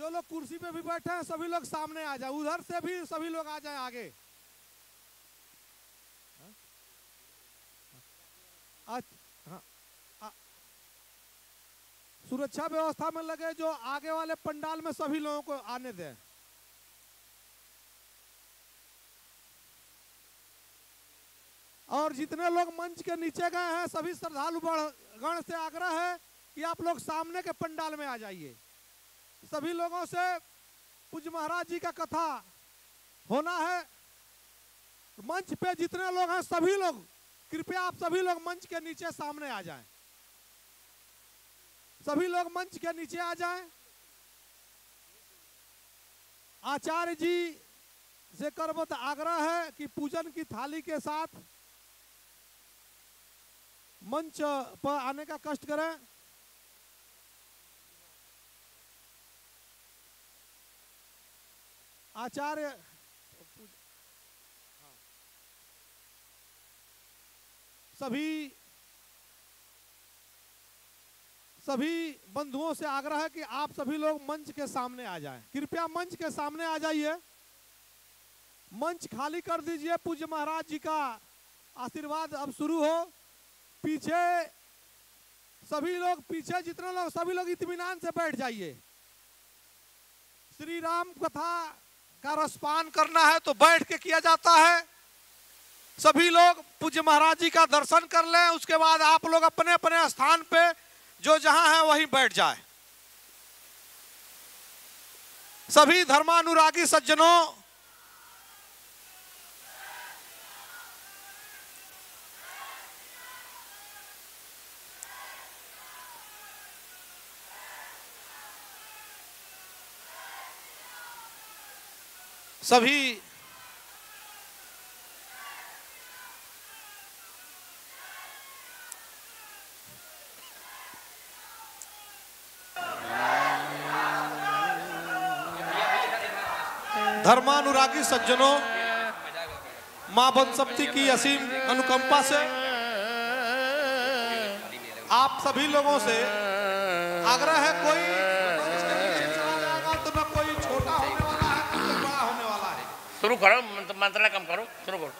जो लोग कुर्सी पे भी बैठे हैं सभी लोग सामने आ जाए, उधर से भी सभी लोग आ जाए आगे। सुरक्षा व्यवस्था में लगे, जो आगे वाले पंडाल में सभी लोगों को आने दें। और जितने लोग मंच के नीचे गए हैं सभी श्रद्धालु गण से आग्रह है कि आप लोग सामने के पंडाल में आ जाइए। सभी लोगों से पूज्य महाराज जी का कथा होना है। मंच पे जितने लोग हैं सभी लोग कृपया आप सभी लोग मंच के नीचे सामने आ जाएं। सभी लोग मंच के नीचे आ जाएं। आचार्य जी से करबत आग्रह है कि पूजन की थाली के साथ मंच पर आने का कष्ट करें। आचार्य सभी बंधुओं से आग्रह है कि आप सभी लोग मंच के सामने आ जाएं। कृपया मंच के सामने आ जाइए। मंच खाली कर दीजिए। पूज्य महाराज जी का आशीर्वाद अब शुरू हो। पीछे सभी लोग, पीछे जितने लोग सभी लोग इत्मीनान से बैठ जाइए। श्री राम कथा का रसपान करना है तो बैठ के किया जाता है। सभी लोग पूज्य महाराज जी का दर्शन कर लें, उसके बाद आप लोग अपने अपने स्थान पे जो जहां है वहीं बैठ जाए। सभी धर्मानुरागी सज्जनों, सभी धर्मानुरागी सज्जनों, मां बनसप्ती की असीम अनुकंपा से आप सभी लोगों से आग्रह है, कोई इसके नीचे चला जाएगा तो ना कोई छोटा होने वाला है ना कोई बड़ा होने वाला है। शुरू करो, मंत्रणा कम करो, शुरू करो।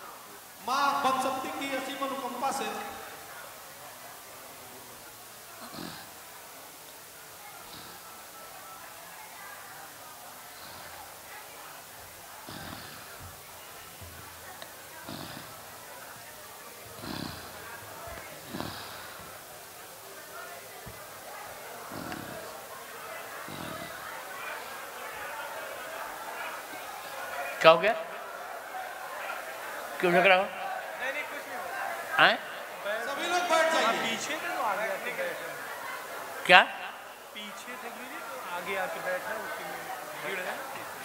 मां बनसप्ती की असीम अनुकंपा से क्या हो गया? क्यों झगड़ा हो? नहीं कुछ नहीं। आए? सभी लोग बैठ जाइए। पीछे थे तो आगे आके बैठे। क्या? पीछे थे तो आगे आके बैठा, उसकी भीड़ है।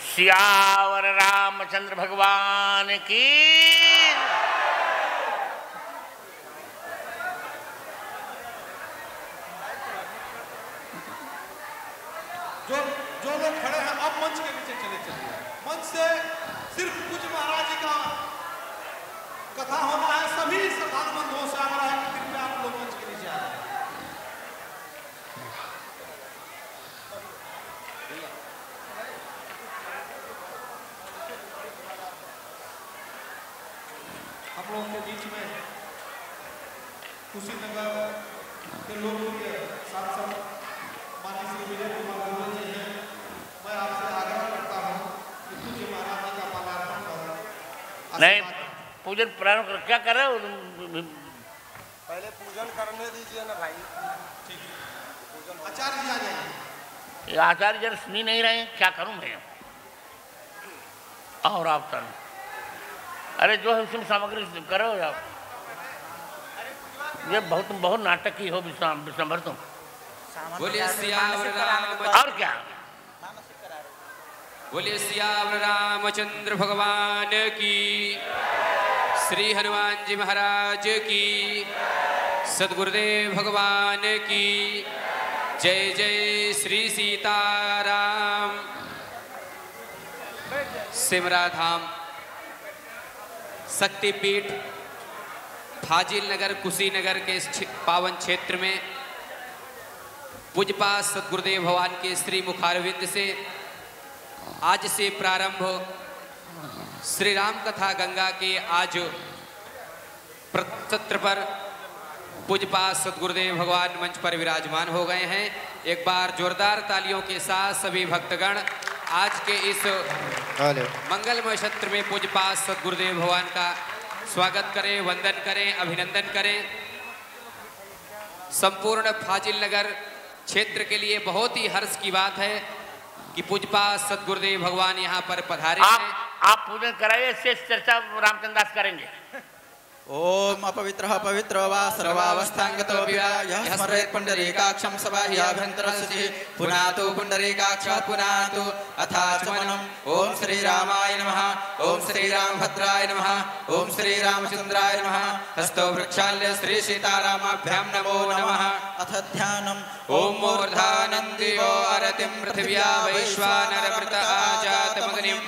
सियावर रामचंद्र भगवान की। जो लोग खड़े हैं अब मंच के नीचे चले चलिए। मंच से सिर्फ पूज्य महाराज जी का कथा होना है। सभी श्रद्धालु बंधुओं से आग्रह है कि कृपया आप लोग मंच के नीचे आ जाएं। हम लोगों के बीच में कुशीनगर के लोकप्रिय सांसद माननीय श्री विजय कुमार गोयल जी हैं। मैं आपसे आग्रह करता हूं कि पूज्य महाराज जी का माल्यार्पण करें। नहीं, पूजन प्रारंभ कर, क्या कर रहे हो? पहले पूजन करने दीजिए ना भाई। ठीक है, आचार्य जी आ जाइए। आचार्य जन सुनी नहीं रहे, क्या करूं मैं? और आप तन, अरे जो है उसमें सामग्री करो आप। ये बहुत नाटक की हो विश्वंभर तुम। बोलिए सियावर राम, और क्या? बोलिए सियावर रामचंद्र भगवान की, श्री हनुमान जी महाराज की, सदगुरुदेव भगवान की जय। जय श्री सीताराम। सिमरा धाम शक्तिपीठ फाजिल नगर कुशीनगर के इस पावन क्षेत्र में पूज्यपाद सदगुरुदेव भगवान के श्री मुखारविंद से आज से प्रारंभ श्री राम कथा गंगा के आज सत्र पर पूज्यपाद सद्गुरुदेव भगवान मंच पर विराजमान हो गए हैं। एक बार जोरदार तालियों के साथ सभी भक्तगण आज के इस मंगलमय सत्र में पूज्यपाद सद्गुरुदेव भगवान का स्वागत करें, वंदन करें, अभिनंदन करें। संपूर्ण फाजिल नगर क्षेत्र के लिए बहुत ही हर्ष की बात है कि पूज्यपाद सद्गुरुदेव भगवान यहाँ पर पधारे हैं। आप पूजन कराइए, शेष चर्चा रामचंद्र दास करेंगे। ओम अपवित्रः पवित्रो वा सर्वावस्थांगतो विवाह स्मरेत् पुंडरीकाक्षं सबाह्याभ्यन्तरस्य पुनातु पुंडरीकाक्षः पुनातु अथाचमनम् ओम श्री रामाय नमः, ओम श्री रामभद्राय नमः, ओम श्री रामचंद्राय नमः। हस्तो वृक्षाल्य श्री सीतारामाभ्यां नमो नमः। अथ ध्यानम् ओम मूर्धानन्दिवो अरतिं पृथिव्या वैश्वानरमृत आजातमग्निं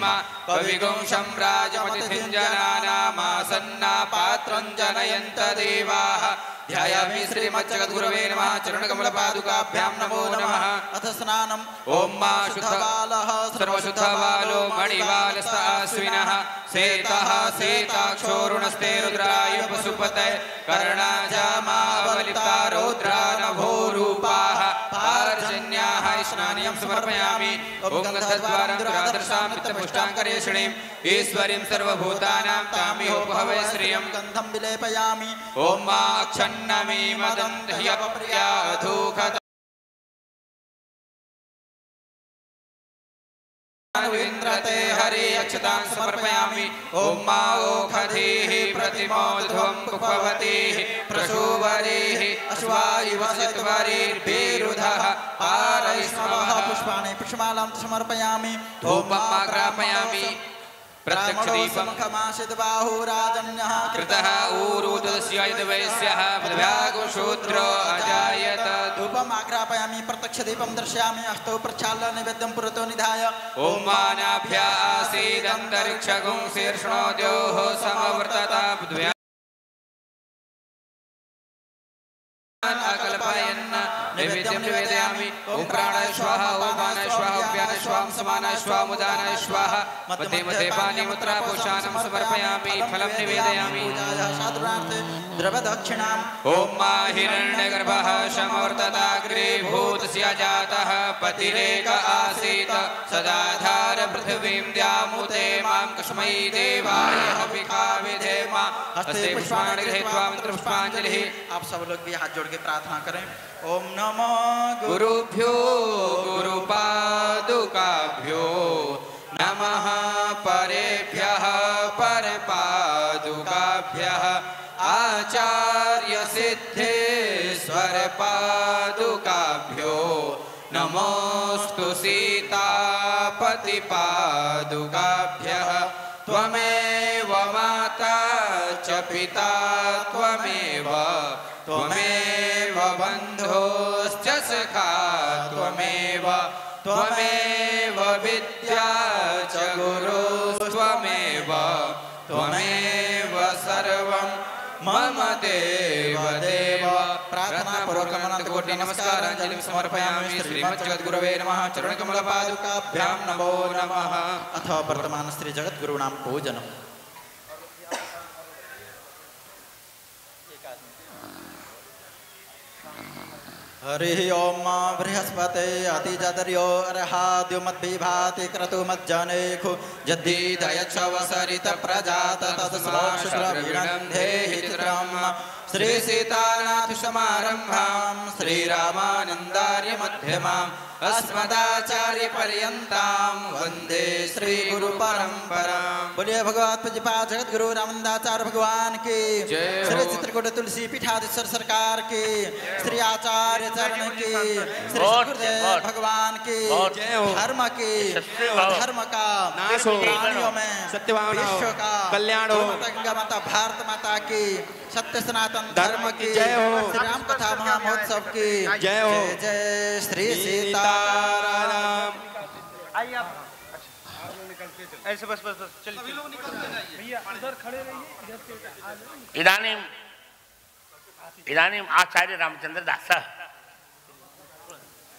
कविगुंशं राजमतिथिञ्जनानामासन्ना पात्रञ्जनयन्त देवाः। ध्यायामि श्रीमज्जगद्गुरवे नमः, चरणकमलपादुकाभ्यां नमो नमः। अथ स्नानम् ओम मा शुद्धबालः सर्वशुद्धबालो मणिबालस्ताश्विनः सेतः सेताक्षोरुणस्ते रुद्राय पशुपतये कर्णाजामावलिप्ता रौद्रा नभोरूपाः पार्जन्याः स्नानियं समर्पयामि। ओम गन्धद्वारं दुरादर्शां नित्यपुष्टाङ्करेषणीम् ईश्वरीं सर्वभूतानां तामिहोपहवै श्रियं गन्धं विलेपयामि। ओम मा क्षन्नमी मदन्ध्यप्रिया धूखत विन्द्रते हरि अक्षतां समर्पयामि। ओम मा ओखधीः प्रतिमोध्वं पुष्पवतीः प्रसूवरीः अश्वायुवसत्वरीर्भिरुधः पारैष्णवः पुष्पाणि पुष्पमालां समर्पयामि। ओम मा ग्रापयामि प्रत्यक्षदीपं बाहुराजन्यः कृतः ऊरुदस्य यद्वैश्यः पदव्यागुशूद्रो अजायत। धूपम् आग्रापयामि प्रत्यक्षदीपं दर्शयामि। हस्तौ प्रक्षाल्य नैवेद्यं पुरतो निधाय ओम मानाभ्यासीदन्तरिक्षगुं शीर्षणोद्योः समवर्तता पृथिव्या अकल्पयन् नैवेद्यं निवेदयामि। ओम प्राणाय स्वाहा, ओम पानाय स्वाहा, व्यानाय स्वाहा, समानाय स्वाहा, मुदानाय स्वाहा। मध्ये मध्ये पानीमुद्रा पोषाणं समर्पयामि, फलं निवेदयामि। द्रवदक्षिणाम् ओम मा हिरण्यगर्भः समवर्तताग्रे भूतस्य जातः पतिरेक आसीत् सदाधार पृथिवीं द्यामुते मां कस्मै देवाय हविका विधेम। हस्ते पुष्पाणि गृहीत्वा मन्त्रपुष्पाञ्जलिः। आप सब लोग भी हाथ जोड़ के प्रार्थना करें। ओम नमो गुरुभ्यो गुरुपादुकाभ्यो नमः परेभ्यः परपादुकाभ्यः आचार्य सिद्धेश्वर पादुकाभ्यो नमोस्तु सीतापति पादुकाभ्यः। त्वमेव माता च पिता त्वमेव, त्वमेव बन्धुश्च सखा त्वमेव, त्वमेव विद्या च गुरुस्त्वमेव, त्वमेव सर्वं मम देव देव। प्रार्थना पूर्वक अनंतकोटि नमस्कारांजलि समर्पयामि। श्रीमज्जगद्गुरवे नमः, चरणकमलपादुकाभ्यां नमो नमः। अथ वर्तमान श्री जगद्गुरूणां पूजनम्। हरि ओम बृहस्पते अतिजदर्यो अर्हाद्यो मद्विभाति क्रतुमज्जनेखु यद्धि दयच्छवसरित प्रजात तत्सुरविणन्धे हितरम्। श्री सीतानाथ समारंभां श्री रामानंदार्य मध्यमाम् अस्मदाचार्य पर्यन्तां वंदे श्री गुरु परंपरां। बोलिए भगवत पूज्यपाद जगद्गुरु रामदाचार्य भगवान की जय। श्री चित्रकूट तुलसी पीठाधीश्वर सरकार की, श्री आचार्य चरण की, श्री गुरुदेव भगवान की जय हो। धर्म की धर्म का नाश हो, प्राणियों में सत्यवान विश्व का कल्याण हो। माता भारत माता की सत्य सनातन धर्म की जय हो। श्री राम कथा महामहोत्सव की जय हो। जय जय श्री सीताराम। आइए आप ऐसे बस बस बस चलिए सभी लोग निकलते जाइए भैया, उधर खड़े रहिए। इदानीम आचार्य रामचंद्र दास।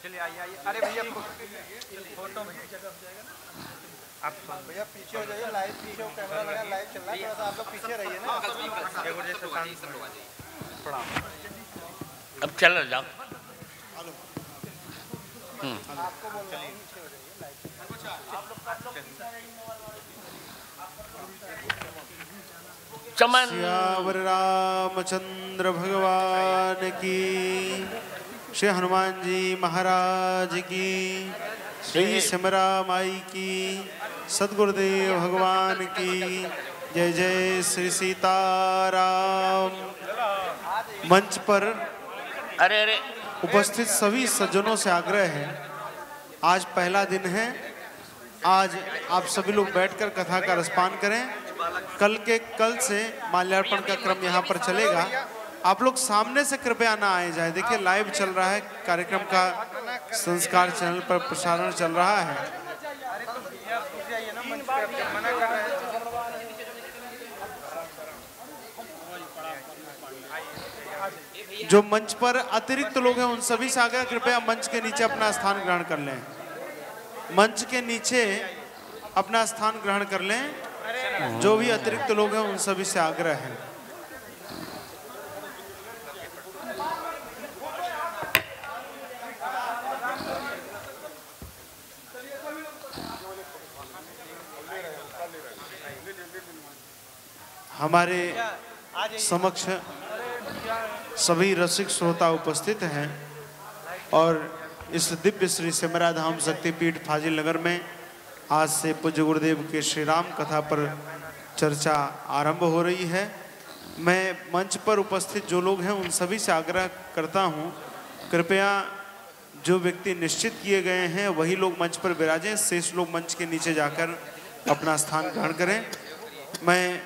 चलिए आइए आइए। अरे भैया फोटो में जगह हो जाएगा ना। आप भैया पीछे हो जाइए, लाइव पीछे कैमरा लगा, लाइव चल रहा है, थोड़ा सा आप लोग पीछे रहिए ना। एक बार जैसे शांत प्रणाम। अब चल जाओ। आपको बोल रहा हूँ पीछे हो जाइए, लाइव। चमन सियावर रामचंद्र भगवान की, श्री हनुमान जी महाराज की, श्री सिमरा माई की, सदगुरुदेव भगवान की जय जय। श्री सीताराम। मंच पर अरे अरे उपस्थित सभी सज्जनों से आग्रह है, आज पहला दिन है, आज आप सभी लोग बैठकर कथा का रसपान करें। कल से माल्यार्पण का क्रम यहाँ पर चलेगा। आप लोग सामने से कृपया ना आए जाए। देखिए लाइव चल रहा है, कार्यक्रम का संस्कार चैनल पर प्रसारण चल रहा है। जो मंच पर अतिरिक्त लोग हैं उन सभी से आग्रह, कृपया मंच के नीचे अपना स्थान ग्रहण कर लें। मंच के नीचे अपना स्थान ग्रहण कर लें। जो भी अतिरिक्त लोग हैं उन सभी से आग्रह है। हमारे समक्ष सभी रसिक श्रोता उपस्थित हैं और इस दिव्य श्री सिमरा धाम शक्तिपीठ फाजिल नगर में आज से पूज्य गुरुदेव के श्री राम कथा पर चर्चा आरंभ हो रही है। मैं मंच पर उपस्थित जो लोग हैं उन सभी से आग्रह करता हूं, कृपया जो व्यक्ति निश्चित किए गए हैं वही लोग मंच पर विराजें, शेष लोग मंच के नीचे जाकर अपना स्थान ग्रहण करें। मैं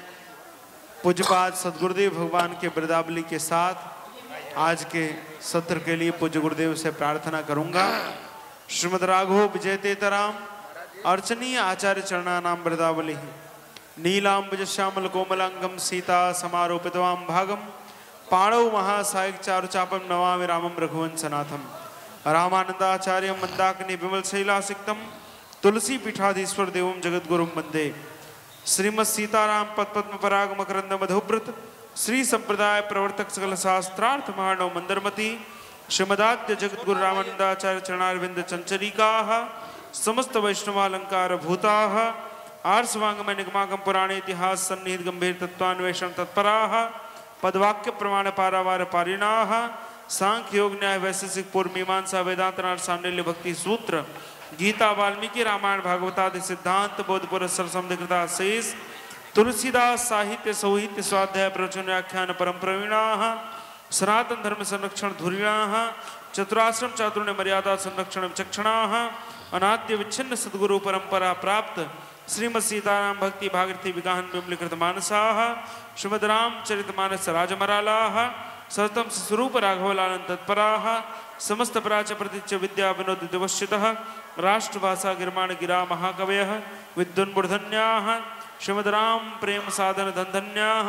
पूज्यपाद सदगुरुदेव भगवान के वृदावली के साथ आज के सत्र के लिए पूज्य गुरुदेव से प्रार्थना करूंगा। श्रीमद् राघव विजय तेतराम अर्चनीय आचार्य चरणानाम वृदावली नीलांबुज श्यामल कोमलांगम सीता समारोपितवाम भागम पाणौ महासायक चारुचापम नमामि रामम रघुवंशनाथम रामानंदाचार्य मंदाकिनी विमल शैलासिक्तम तुलसी पीठाधीश्वर देवम जगद्गुरुम वंदे। श्रीमद् सीताराम पद्म पराग मकरंद मधुव्रत श्री संप्रदाय प्रवर्तक सकल शास्त्रार्थ महानव मंदरमती श्रीमदाद्य जगद्गुरु रामानंदाचार्य चरणारविंद चंचलिका समस्त वैष्णवालंकार भूता आर्षवांगमय निगमागम पुराणे इतिहास सन्निहित गंभीर तत्वान्वेषण तत्पराः पदवाक्य प्रमाण पारावार पारिणाः सांख्य योग न्याय वैशेषिक पूर्व मीमांसा वेदांतनाथ सांडिल्य भक्ति सूत्र गीता वाल्मीकि रामायण भागवतादि सिद्धांत बोध पुरस्सर समधिकृता शेष तुलसीदास साहित्य सौहित्य स्वाध्याय प्रवचन व्याख्यान परम प्रवीणाः सनातन धर्म संरक्षण धुरीणाः चतुराश्रम चातुर्ण्य मर्यादा संरक्षण विचक्षणाः अनाद्य विच्छिन्न सद्गुरु परंपरा प्राप्त श्रीमद् सीताराम भक्ति भागीरथी विगाहन विमलीकृत मानसाः श्रीमद् रामचरितमानस राजमरालाः सततम स्वरूप राघवलालन तत्पराः समस्त प्राच्य प्रतीच्य विद्या विनोद दिवश्चितः राष्ट्रभाषा गिरमाण गिरा महाकवयः विद्वन्मूर्धन्याः श्रीमद् राम प्रेम साधन धन्धन्याः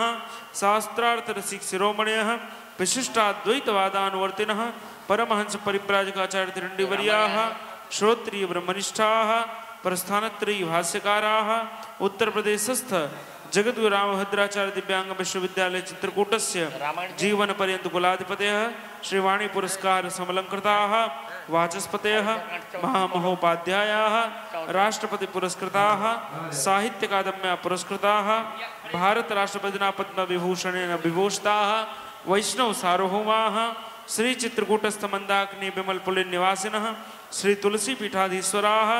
शास्त्रार्थ रसिक शिरोमणयः विशिष्टाद्वैतवादानुवर्तिनः परमहंस परिव्राजकाचार्य तिरंडीवर्याः श्रोत्रिय ब्रह्मनिष्ठाः प्रस्थानत्रयी भाष्यकाराः उत्तर प्रदेशस्थ जगद्गुरु रामभद्राचार्य दिव्यांग विश्वविद्यालय चित्रकूटस्य जीवन पर्यंत कुलाधिपतयः श्रीवाणी पुरस्कार समलंकृताः वाचस्पतयः महामहोपाध्यायाः राष्ट्रपति पुरस्कृताः साहित्य अकादम्या पुरस्कृताः भारत राष्ट्रपतिना पद्म विभूषणेन विभूषिताः वैष्णव सार्वभौमाः श्री चित्रकूटस्थ मंदाकिनी विमल पुलिन निवासिनः श्री तुलसी पीठाधीश्वराः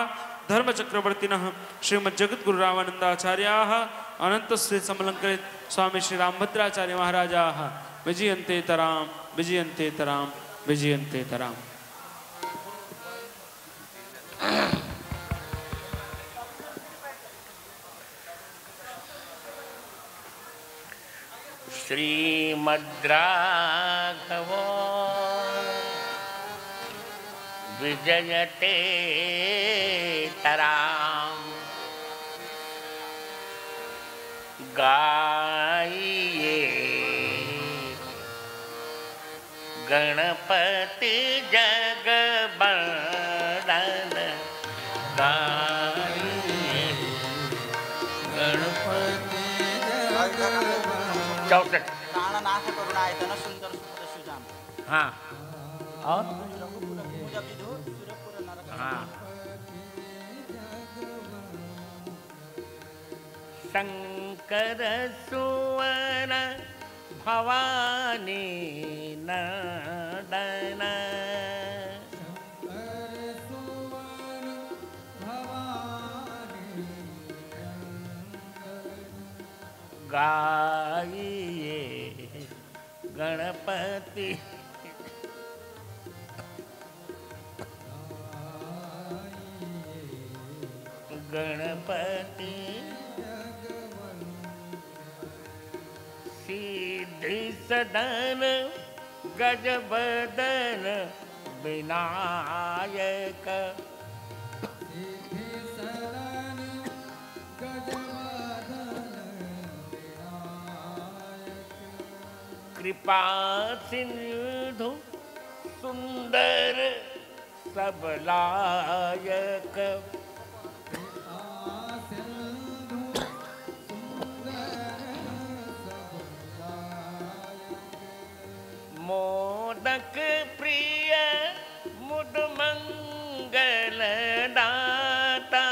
धर्म चक्रवर्तिनः श्रीमद् जगद्गुरु रामानंदाचार्याः अनंत श्री समलंकृत स्वामी श्री रामभद्राचार्य महाराजाः विजयन्ते तराम विजयन्ते तराम विजयन्ते तराम। श्रीमद्राघवो विजयते तराम गाइए गणपति जगबंदन गाइए 64। प्राणनाथ करुणायतन सुंदर सुपुत्र सुजान। हाँ और हाँ शंकर सुवन भवानी नंदन गाइए गणपति गणपति सिद्धि सदन गजबदन विनायक कृपा सिंधु सुंदर सबलायक मोदक प्रिय मुद मंगल दाता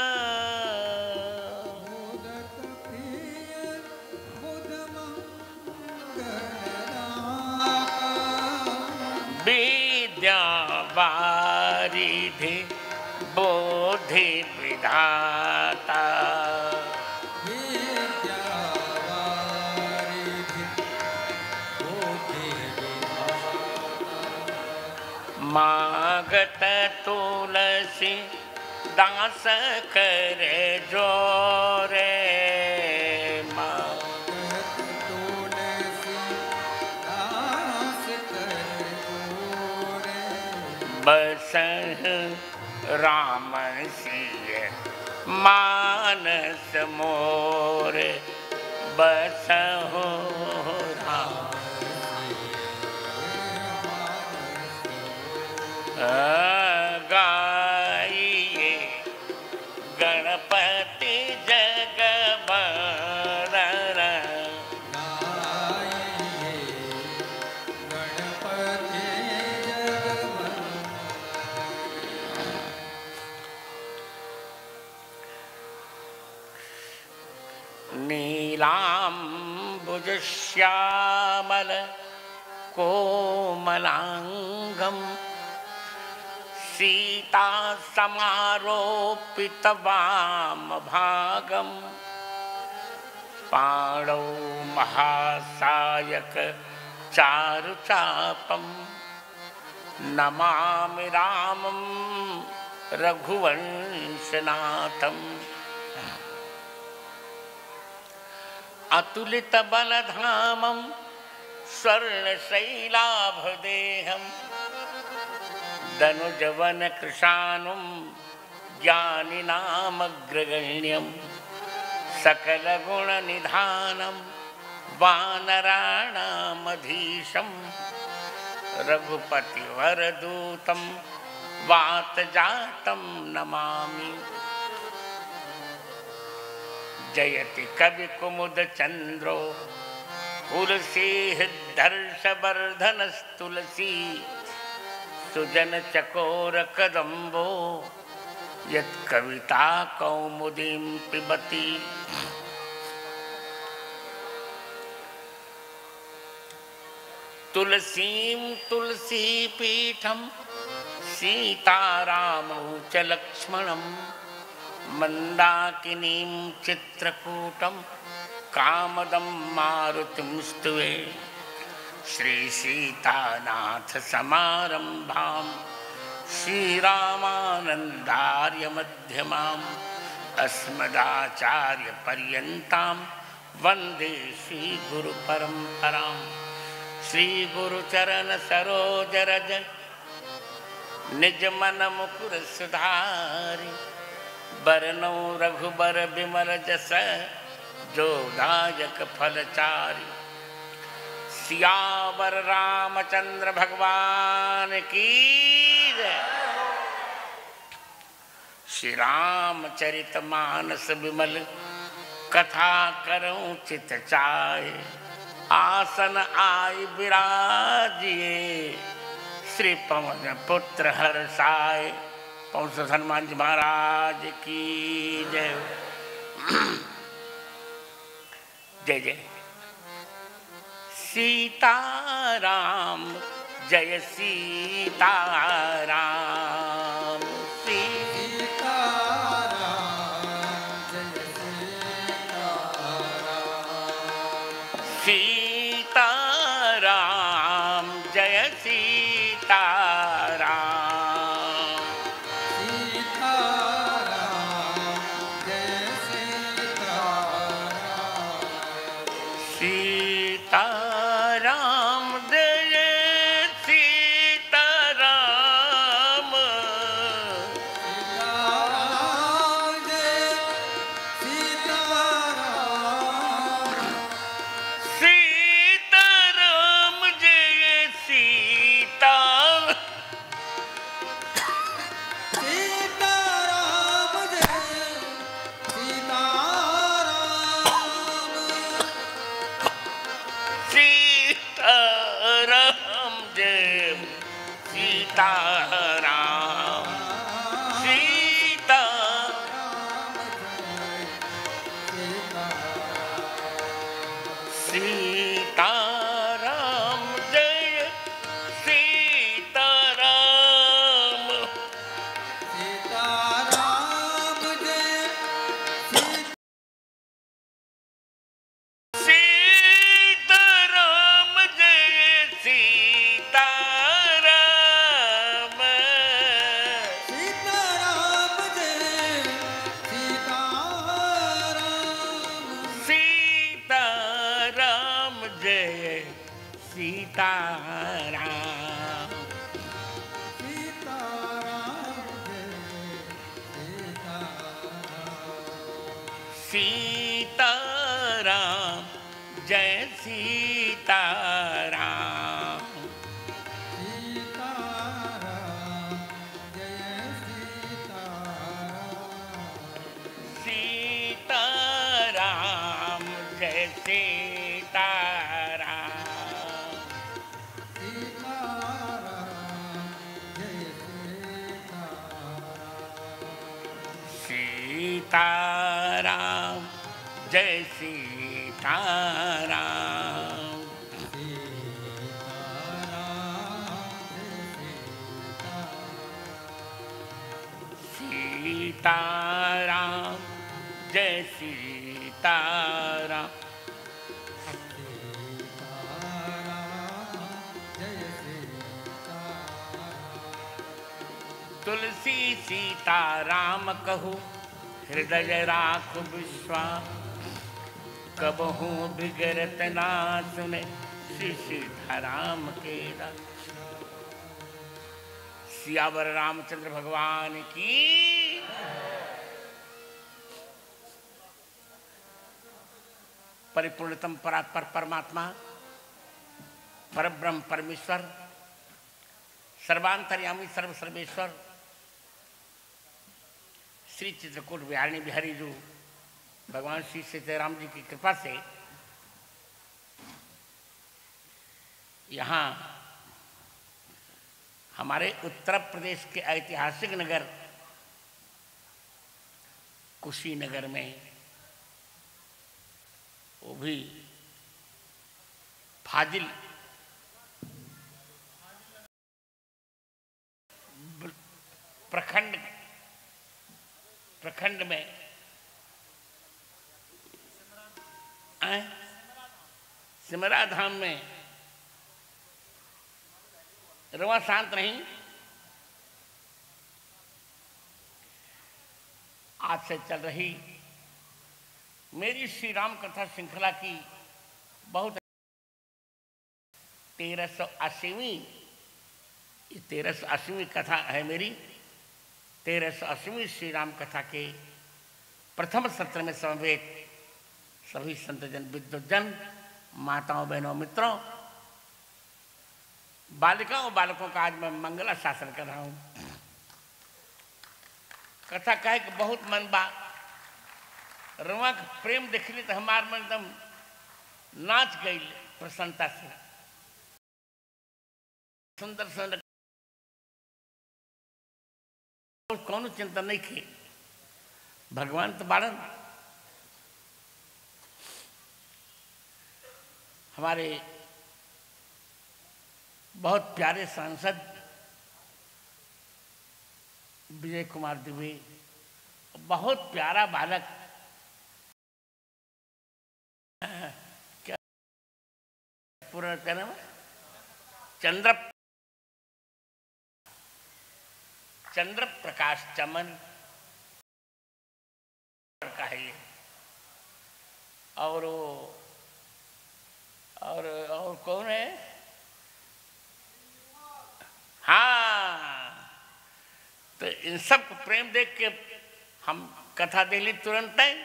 विद्या वारिधि बोधि विधाता मागत तुलसी दास करे जोरे बसह राम सिय मानस मोरे बसहु राम गाइए गणपति जगबंदन नीलाम्बुज श्यामल कोमलांगम सीता समारोपित वाम भागम पाणौ महासायक चारुचापम नमामि रामं रघुवंशनाथम अतुलित बलधामं स्वर्णशैलाभदेहं धनुजवन कृशानुं ज्ञानिनामग्रगण्यं सकलगुणनिधानं वानराणामधीशं रघुपतिवरदूतं वातजातं नमामि। जयति कवि कुमुद चंद्रो तुलसीर्धर्षवर्धनस्तुलसी सुजन चकोर कदम्बो यत्कविता कौमुदीं पिबति। तुलसीं तुलसीपीठं सीतारामौ च लक्ष्मणं मंदाकिनीं चित्रकूटं कामदं मारुतिं स्तुवे। श्रीसीतानाथ समारंभां श्रीरामानन्दार्यमध्यमाम् अस्मदाचार्यपर्यन्तां वन्दे श्रीगुरुपरम्पराम्। श्रीगुरुचरण सरोजरज निजमन मुकुर सुधारि बरनौ रघुबर बिमल जस जोदायक फलचारि। सियावर रामचंद्र भगवान की जय। श्री रामचरित मानस बिमल कथा करऊं चित चाहे। आसन आय विराजिए श्री पवन पुत्र हर्षाय। पौष हनुमान जी महाराज की जय। जय जय सीताराम जय सीताराम। सीताराम जय सीताराम। सीताराम जय सीताराम। सीताराम जय सीता। सीताराम जय सीताराम। सीता सीताराम जय सीताराम। सीताराम जय सीताराम। सीताराम जय सीताराम। सीताराम जय सीताराम। सीताराम जय सीताराम। सीताराम जय सीताराम। सीताराम जय सीताराम। तुलसी सीताराम कहू हृदय राख विश्वास। कबहू बिगड़त ना सुने श्री सीताराम के दास। सियावर रामचंद्र भगवान की। परिपूर्णतम परात्पर परमात्मा परब्रह्म परमेश्वर सर्वांतर्यामी सर्व सर्वेश्वर श्री चित्रकूट बिहारिणी बिहारी जो भगवान श्री सीताराम जी की कृपा से यहाँ हमारे उत्तर प्रदेश के ऐतिहासिक नगर कुशीनगर में, वो भी फाजिल प्रखंड में सिमरा धाम में रवा शांत नहीं। आज से चल रही मेरी श्री राम कथा श्रृंखला की बहुत 1380वीं कथा है मेरी। 1380वीं श्री राम कथा के प्रथम सत्र में समवेत सभी संतजन विद्वजन माताओं बहनों मित्रों बालिकाओं बालकों का आज मैं मंगला शासन कर रहा हूँ। कथा कहे कि बहुत मन बा रवा प्रेम देखली तो हमार मन एकदम नाच गई। प्रसन्नता से सुंदर सुंदर कौन चिंता नहीं की, भगवान तो बाड़न। हमारे बहुत प्यारे सांसद विजय कुमार दुबे, बहुत प्यारा बालक, क्या पूरा कहना है, चंद्र प्रकाश चमन का है ये। और कौन है? हाँ, तो इन सब को प्रेम देख के हम कथा दे ली तुरंत है।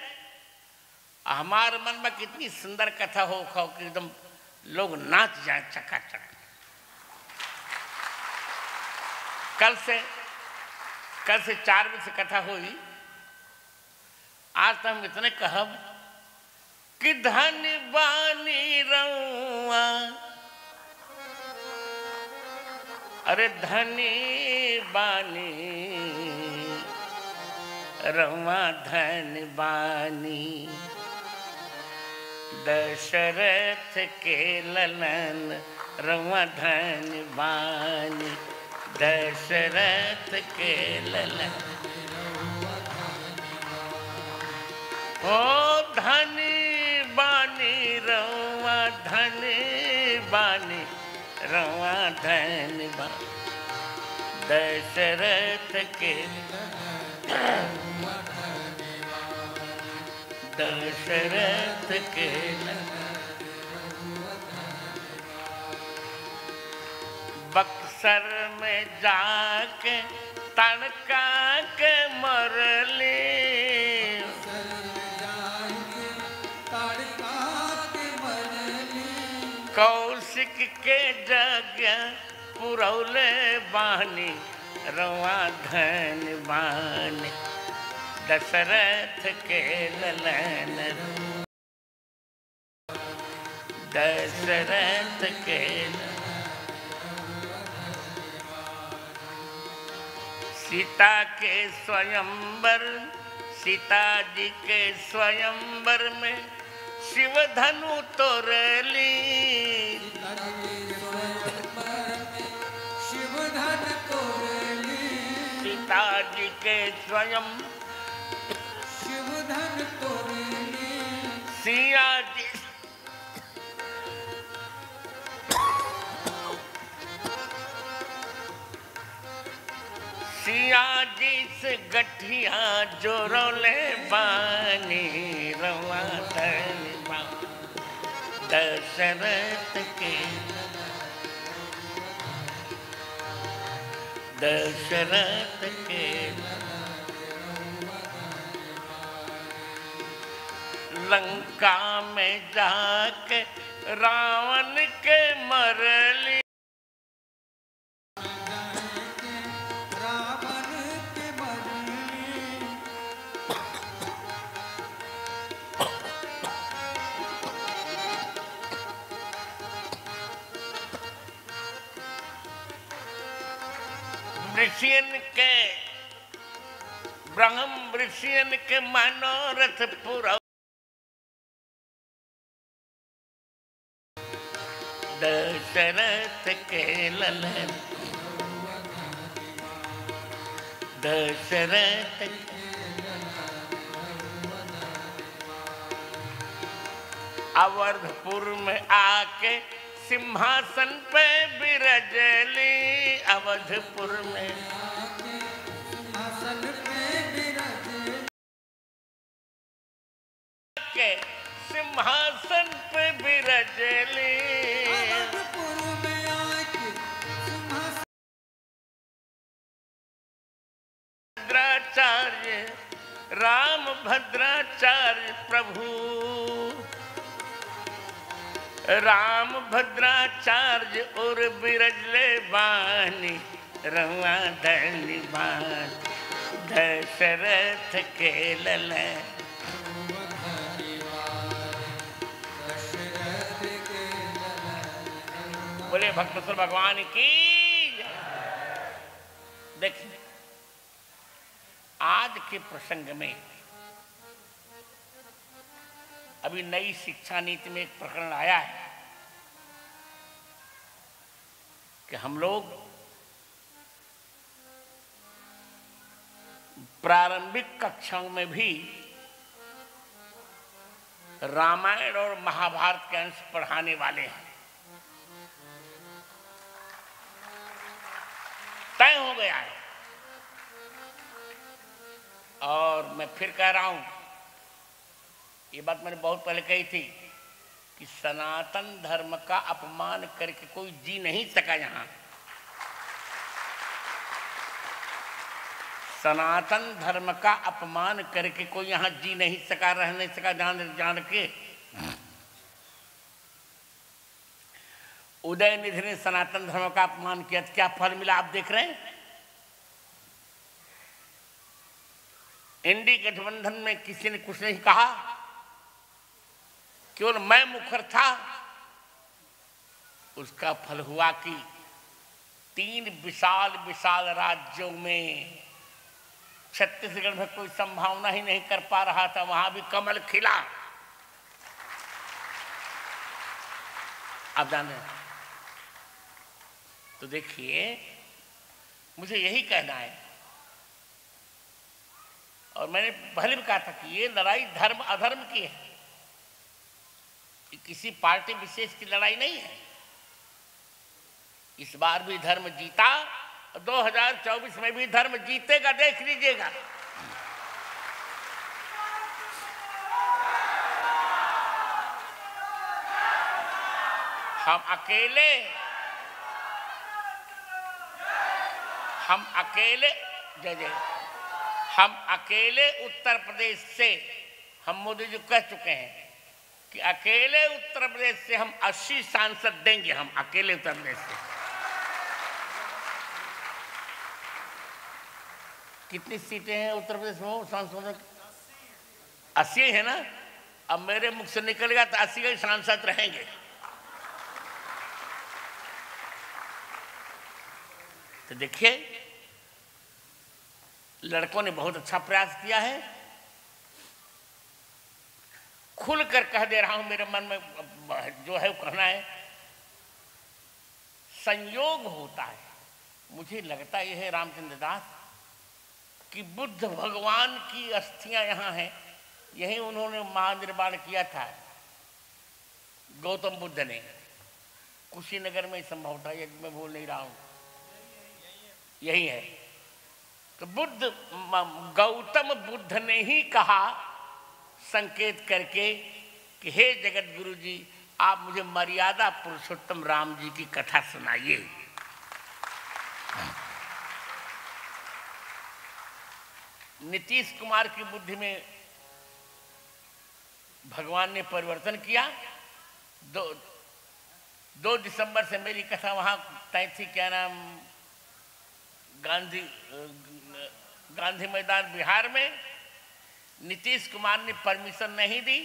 हमारे मन में कितनी सुंदर कथा हो खाओ कि एकदम लोग नाच जाए चकाचक। कल से 4 बजे से कथा हुई। आज तो हम इतने कहब कि धन बानी रउआ, अरे धनी बानी रउआ, धन बानी दशरथ के ललन, रउआ धन बानी दशरथ के ललन। ओ धनी बानी रउआ, धनी बानी रउआ, धन बानी दशरथ के, दशरथ के बक्सर में जाके तड़का के मरली, कौशिक के जगह पुरौले बानी, रउआ धन बानी दशरथ के ललन, दशरथ के सीता के स्वयंवर, सीता जी के स्वयंवर में शिव धनु तोरली, शिव धन तोरली, सीता जी के स्वयं शिव धन तोरली, सिया जी सिया जी से गठिया जोड़ले बानी, रउआ धन बानी दशरथ के, दशरथ के लंका में जाके रावण के मरली, रावण के मरली, ऋषियन के ब्रह्म ऋषियन के मनोरथ पूरा, दशरथ के ललन, दशरथ अवधपुर में आके सिंहासन पे बिराजली, अवधपुर में सिंहासन पे बिराजे, के सिंहासन पे बिराजली, अवधपुर में आके सिंहासन, भद्राचार्य राम भद्राचार्य प्रभु, राम भद्राचार्य और बिरजले बानी, रउआ धनी बानी दशरथ के ललन, दशरथ के बोले भक्तेश्वर भगवान की। देखिए आज के प्रसंग में अभी नई शिक्षा नीति में एक प्रकरण आया है कि हम लोग प्रारंभिक कक्षाओं में भी रामायण और महाभारत के अंश पढ़ाने वाले हैं। तय हो गया है। और मैं फिर कह रहा हूं, ये बात मैंने बहुत पहले कही थी कि सनातन धर्म का अपमान करके कोई जी नहीं सका यहां। सनातन धर्म का अपमान करके कोई यहां जी नहीं सका, रह नहीं सका। जान के उदय निधि ने सनातन धर्म का अपमान किया तो क्या फल मिला आप देख रहे हैं। इंडी गठबंधन में किसी ने कुछ नहीं कहा, केवल मैं मुखर था। उसका फल हुआ कि 3 विशाल विशाल राज्यों में, छत्तीसगढ़ में कोई संभावना ही नहीं कर पा रहा था, वहां भी कमल खिला। आप जाने तो देखिए, मुझे यही कहना है और मैंने पहले भी कहा था कि ये लड़ाई धर्म अधर्म की है, किसी पार्टी विशेष की लड़ाई नहीं है। इस बार भी धर्म जीता, 2024 में भी धर्म जीतेगा, देख लीजिएगा। हम अकेले उत्तर प्रदेश से, हम मोदी जी कह चुके हैं कि अकेले उत्तर प्रदेश से हम 80 सांसद देंगे, हम अकेले उत्तर प्रदेश से। कितनी सीटें हैं उत्तर प्रदेश में सांसदों की? 80 है ना। अब मेरे मुख से निकलेगा तो 80 के सांसद रहेंगे। तो देखिए, लड़कों ने बहुत अच्छा प्रयास किया है। खुलकर कह दे रहा हूं, मेरे मन में जो है वो कहना है, संयोग होता है। मुझे लगता यह है रामचंद्र दास कि बुद्ध भगवान की अस्थियां यहाँ हैं, यही उन्होंने महानिर्माण किया था गौतम बुद्ध ने। कुशीनगर में संभवतः, ये मैं भूल नहीं रहा हूं, यही है। तो गौतम बुद्ध ने ही कहा संकेत करके कि हे जगत गुरु जी, आप मुझे मर्यादा पुरुषोत्तम राम जी की कथा सुनाइए। नीतीश कुमार की बुद्धि में भगवान ने परिवर्तन किया। 2 दिसंबर से मेरी कथा वहां तय थी, क्या नाम, गांधी मैदान बिहार में। नीतीश कुमार ने परमिशन नहीं दी।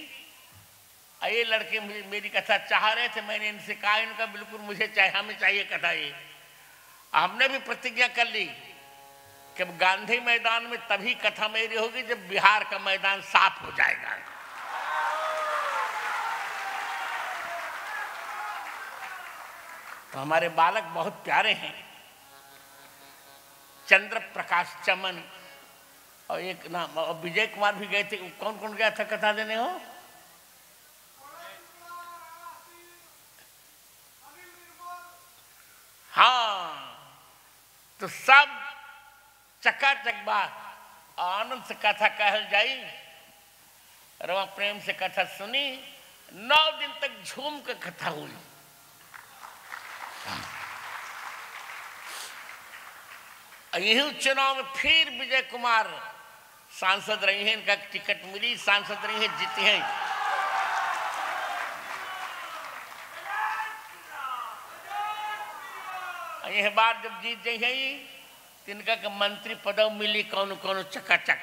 ये लड़के मेरी कथा चाह रहे थे, मैंने इनसे कहा, इनका बिल्कुल मुझे चाहिए, हमें चाहिए कथा ये। हमने भी प्रतिज्ञा कर ली कि गांधी मैदान में तभी कथा मेरी होगी जब बिहार का मैदान साफ हो जाएगा। तो हमारे बालक बहुत प्यारे हैं, चंद्र प्रकाश चमन और एक नाम, और विजय कुमार भी गए थे। कौन कौन गया था कथा देने हो? हाँ, तो सब चकाचक बात आनंद से कथा कहल जाई। रवा प्रेम से कथा सुनी, 9 दिन तक झूम कर कथा हुई। यही चुनाव में फिर विजय कुमार सांसद रही हैं, इनका टिकट मिली, सांसद रही हैं, जीती हैं। यह बार जब जीत गई है, तिनका के मंत्री पदव मिली कौन कौन चकाचक।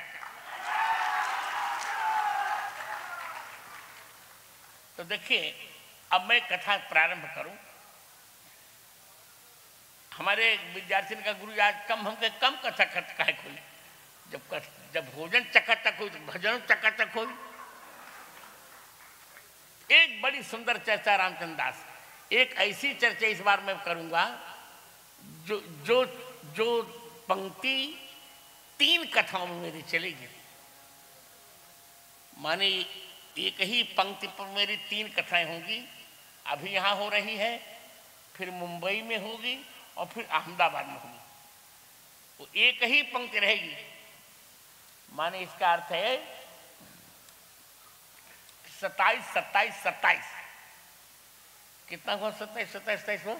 तो देखिए, अब मैं कथा प्रारंभ करूं। हमारे विद्यार्थी का गुरु आज कम हमके कम कथा काहे खोले, जब भोजन चकाचक हो तो भजन चकाचक हो। एक बड़ी सुंदर चर्चा रामचंद्र दास, एक ऐसी चर्चा इस बार मैं करूंगा जो जो जो पंक्ति 3 कथाओं में मेरी चलेगी। माने एक ही पंक्ति पर मेरी 3 कथाएं होंगी। अभी यहाँ हो रही है, फिर मुंबई में होगी और फिर अहमदाबाद में होगी। वो एक ही पंक्ति रहेगी। माने इसका अर्थ है 27, 27, 27 कितना हुआ? 27, 27, 27 हुआ।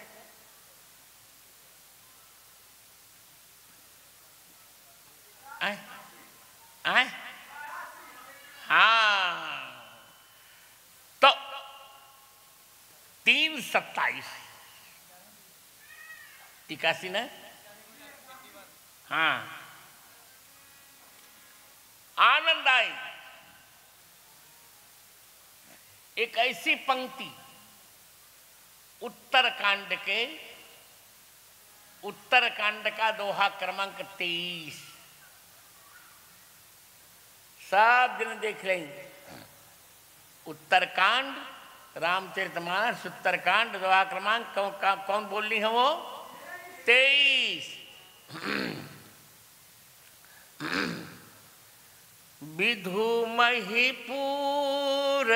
आए आए हाँ, तो 3, 27 81 ना। हाँ, आनंद आई एक ऐसी पंक्ति उत्तरकांड का दोहा क्रमांक 23 सब दिन देख लेंगे। उत्तरकांड रामचरितमानस उत्तरकांड दोहा क्रमांक कौन बोल रही है? वो 23। विधु महिपुर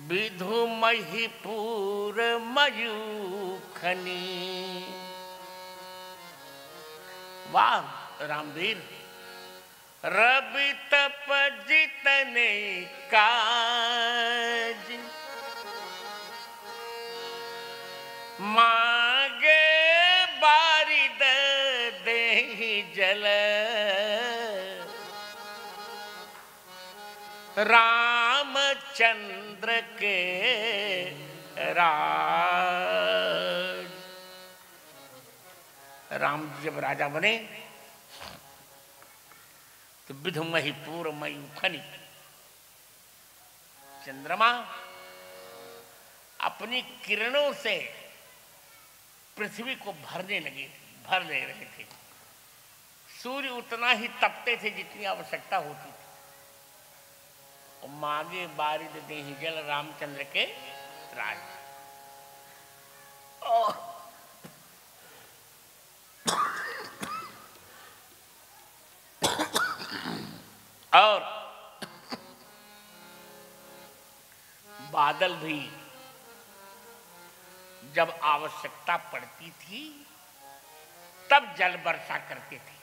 विधु महिपुर मयूखनी। वाह रामवीर, रवि तप जितने काज मांगे बारिद देहि जल। रामचंद्र के राज। राम जब राजा बने तो विधु महिपुर मयूखनी, चंद्रमा अपनी किरणों से पृथ्वी को भर ले रहे थे। सूर्य उतना ही तपते थे जितनी आवश्यकता होती थी। और मांगे बारिद देहि जल, रामचंद्र के राज। और बादल भी जब आवश्यकता पड़ती थी तब जल वर्षा करते थे।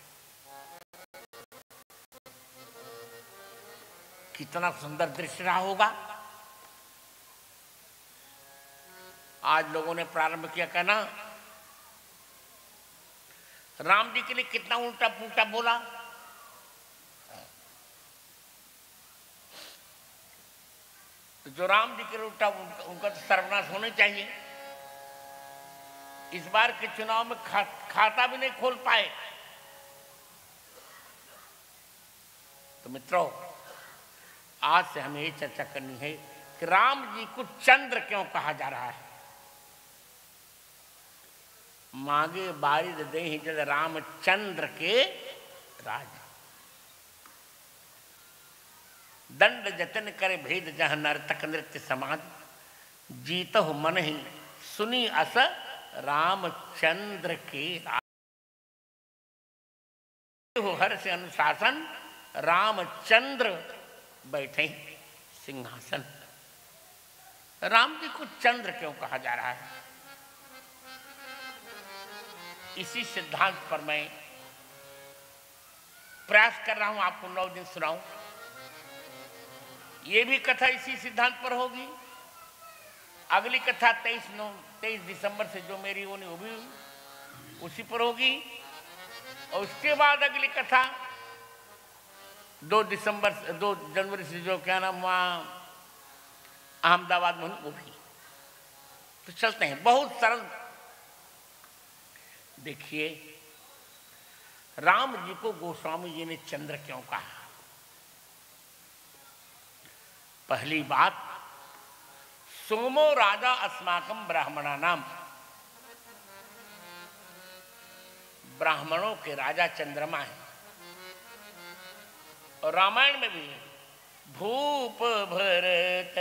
कितना सुंदर दृश्य रहा होगा। आज लोगों ने प्रारंभ किया कहना, राम जी के लिए कितना उल्टा पुल्टा बोला। तो जो राम जी के लिए उल्टा, उनका तो सर्वनाश होना चाहिए। इस बार के चुनाव में खाता भी नहीं खोल पाए। तो मित्रों, आज से हमें ये चर्चा करनी है कि राम जी को चंद्र क्यों कहा जा रहा है। मांगे बारिद देहि जल, रामचंद्र के राज। दंड जतन करे भेद जहाँ नर्तक नृत्य समाज। जीतहु मन ही सुनी अस, रामचंद्र के राज। हर से अनुशासन, रामचंद्र बैठे सिंहासन। राम जी को चंद्र क्यों कहा जा रहा है? इसी सिद्धांत पर मैं प्रयास कर रहा हूं आपको 9 दिन सुनाऊं। ये भी कथा इसी सिद्धांत पर होगी। अगली कथा 23 दिसंबर से जो मेरी होनी वो भी उसी पर होगी। और उसके बाद अगली कथा 2 जनवरी से जो क्या नाम वहाँ अहमदाबाद में वो भी। तो चलते हैं। बहुत सरल। देखिए, राम जी को गोस्वामी जी ने चंद्र क्यों कहा? पहली बात, सोमो राजा अस्माकम ब्राह्मणा नाम, ब्राह्मणों के राजा चंद्रमा है। और रामायण में भी भूप भरत,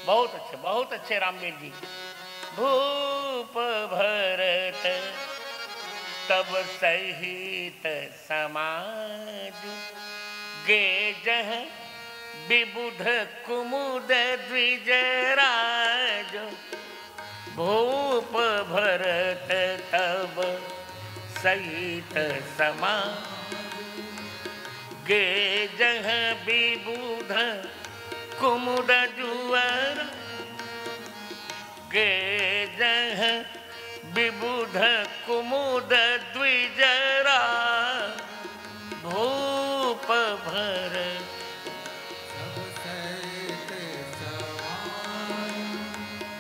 बहुत अच्छे रामवीर जी। भूप भरत तब सहित समाज, गे जह विबुध कुमुद द्विजराज। भूप भरत तब सहित समाज, गे जह विबुध कुमुद जुअर। गे जह विबुध कुमुद द्विजरा, भूप भरत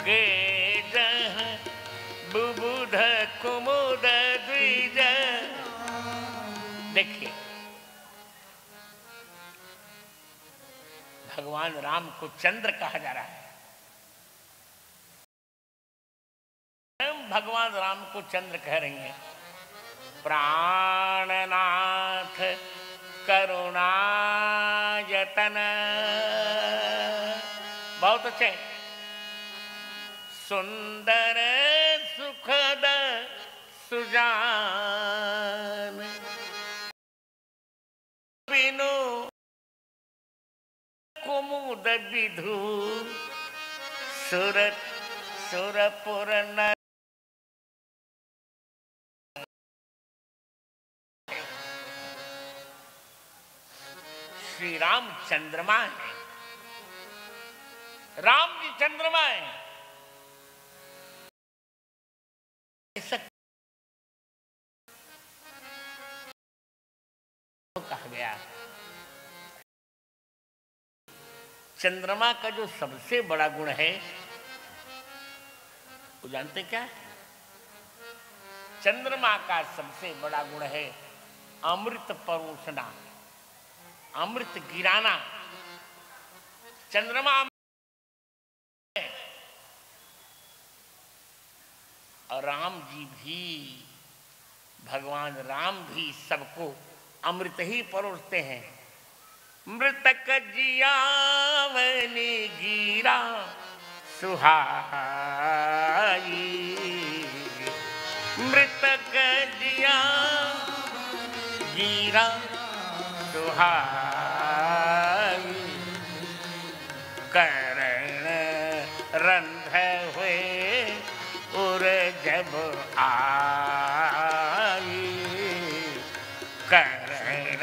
गे जह विबुध कुमुद द्विजर। देखिए, भगवान राम को चंद्र कहा जा रहा है। भगवान राम को चंद्र कह रही हैं। प्राणनाथ करुणायतन, बहुत अच्छे। सुंदर सुखद सुजान, बिनु कुमुद विधु सुरत सुरपुर नर। श्री राम चंद्रमा है, राम जी चंद्रमा है। कहा गया चंद्रमा का जो सबसे बड़ा गुण है वो जानते क्या है? चंद्रमा का सबसे बड़ा गुण है अमृत परोसना, अमृत गिराना। चंद्रमा और राम जी भी, भगवान राम भी सबको अमृत ही परोसते हैं। मृतक जियावनी गिरा सुहाई, मृतक जिया गिरा सुहाई। करण रंध हुए उर जब आई, करण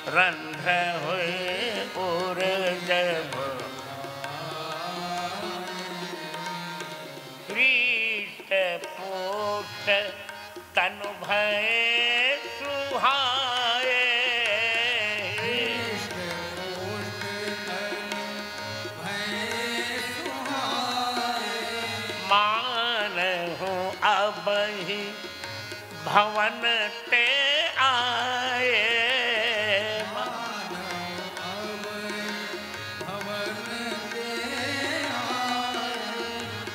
रंध हुए उर जब। हृष्ट पोष्ट तनु भय सुहाए, मान हो अब ही भवन ते आए।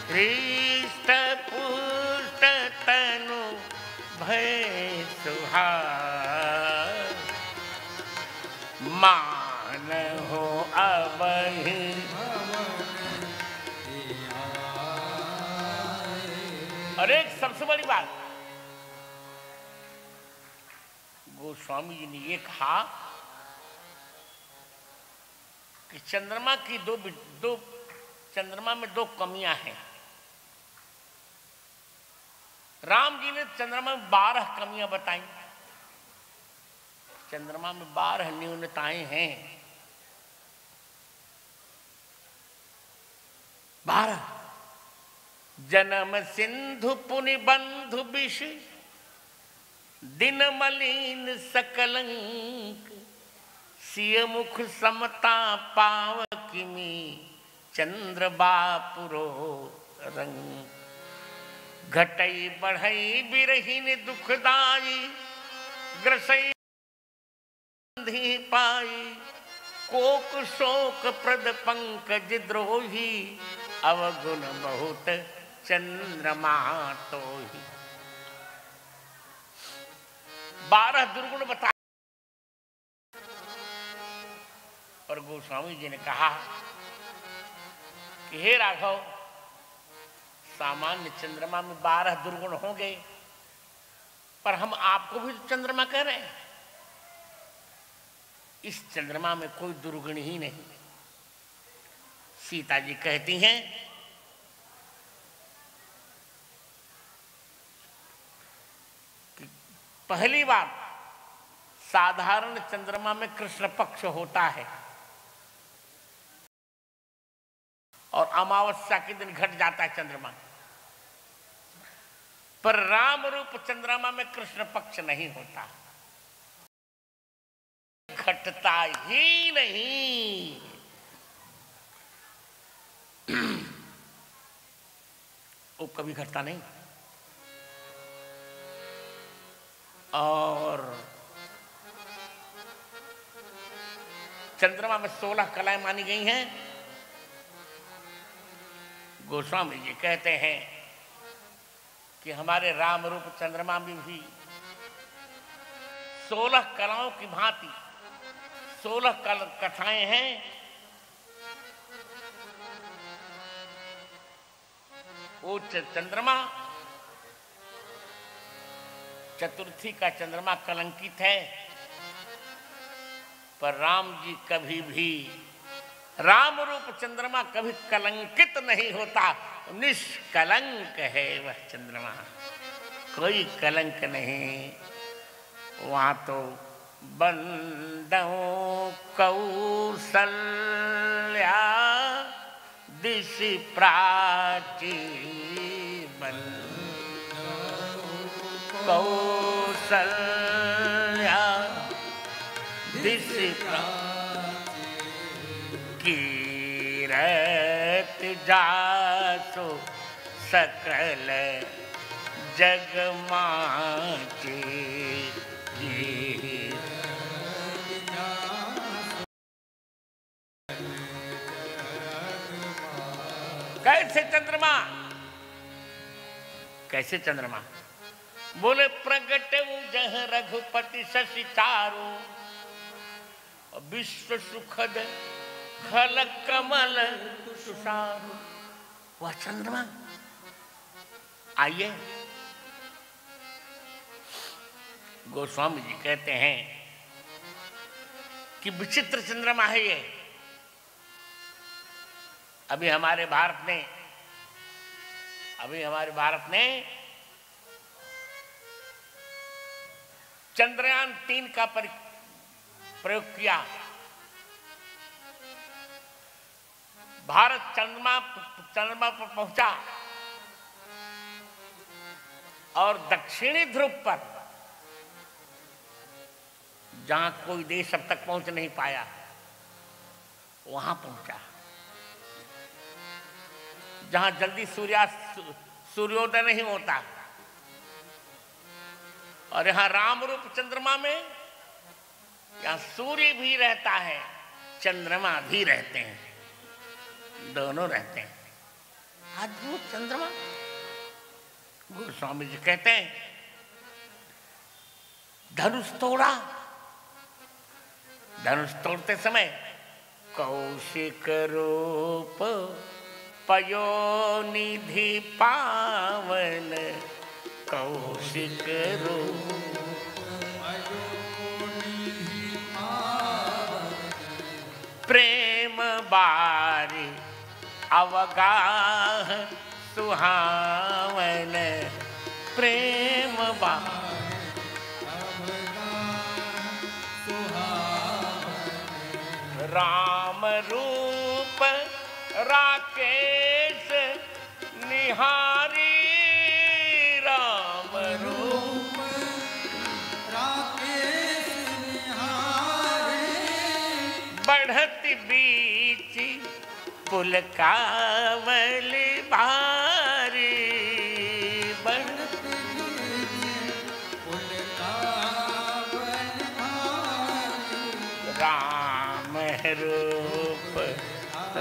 हृष्ट पुष्ट तनु भय सुहाए, मान हो अब ही। और एक सबसे बड़ी बात, गोस्वामी जी ने ये कहा कि चंद्रमा की चंद्रमा में दो कमियां हैं। राम जी ने चंद्रमा में 12 कमियां बताई। चंद्रमा में 12 न्यूनताएं हैं। 12 जन्म सिंधु पुनि बंधु विष, दिन मलिन सकलंक। सिय मुख समता पाव किमी, चंद्र बापुरो रंग। घटई बढ़ई बिरहीन दुखदाई, ग्रसई धी पाई। कोक शोक प्रद पंकज द्रोही, अवगुण बहुत चंद्रमा तो ही। 12 दुर्गुण बता और गोस्वामी जी ने कहा कि हे राघव, सामान्य चंद्रमा में 12 दुर्गुण होंगे, पर हम आपको भी चंद्रमा कह रहे हैं। इस चंद्रमा में कोई दुर्गुण ही नहीं। सीता जी कहती हैं कि पहली बार साधारण चंद्रमा में कृष्ण पक्ष होता है और अमावस्या के दिन घट जाता है चंद्रमा, पर राम रूप चंद्रमा में कृष्ण पक्ष नहीं होता, घटता ही नहीं। वो कभी घटता नहीं। और चंद्रमा में 16 कलाएं मानी गई हैं। गोस्वामी जी कहते हैं कि हमारे राम रूप चंद्रमा में भी 16 कलाओं की भांति 16 कथाएं हैं। वो चंद्रमा चतुर्थी का चंद्रमा कलंकित है, पर राम जी कभी भी, राम रूप चंद्रमा कभी कलंकित नहीं होता। निष्कलंक है वह चंद्रमा, कोई कलंक नहीं। वहां तो बंदों कौसल्या दिशि प्राची, कौसल्या दिशि कीरत जासो सकल जग माचे। कैसे चंद्रमा, कैसे चंद्रमा? बोले प्रगट जह रघुपति शशि चारो, विश्व सुखद खल कमल तुषारो। वह चंद्रमा, आइए। गोस्वामी जी कहते हैं कि विचित्र चंद्रमा है ये। अभी हमारे भारत ने चंद्रयान 3 का प्रयोग किया। भारत चंद्रमा पर पहुंचा और दक्षिणी ध्रुव पर, जहां कोई देश अब तक पहुंच नहीं पाया, वहां पहुंचा। जहां जल्दी सूर्योदय नहीं होता, और यहां राम रूप चंद्रमा में यहां सूर्य भी रहता है, चंद्रमा भी रहते हैं, दोनों रहते हैं। अद्भुत चंद्रमा। गोस्वामी जी कहते हैं धनुष तोड़ा, धनुष तोड़ते समय कौशिक रूप पयोनिधि पावन, कौशिक रूप प्रेम बारी अवगाह सुहावन, प्रेम बारी राम रूप राकेश निहारी, राम रूप राकेश निहारे, बढ़त बीच पुलकावल भारी, बढ़त पुलकावल भारी। राम रूप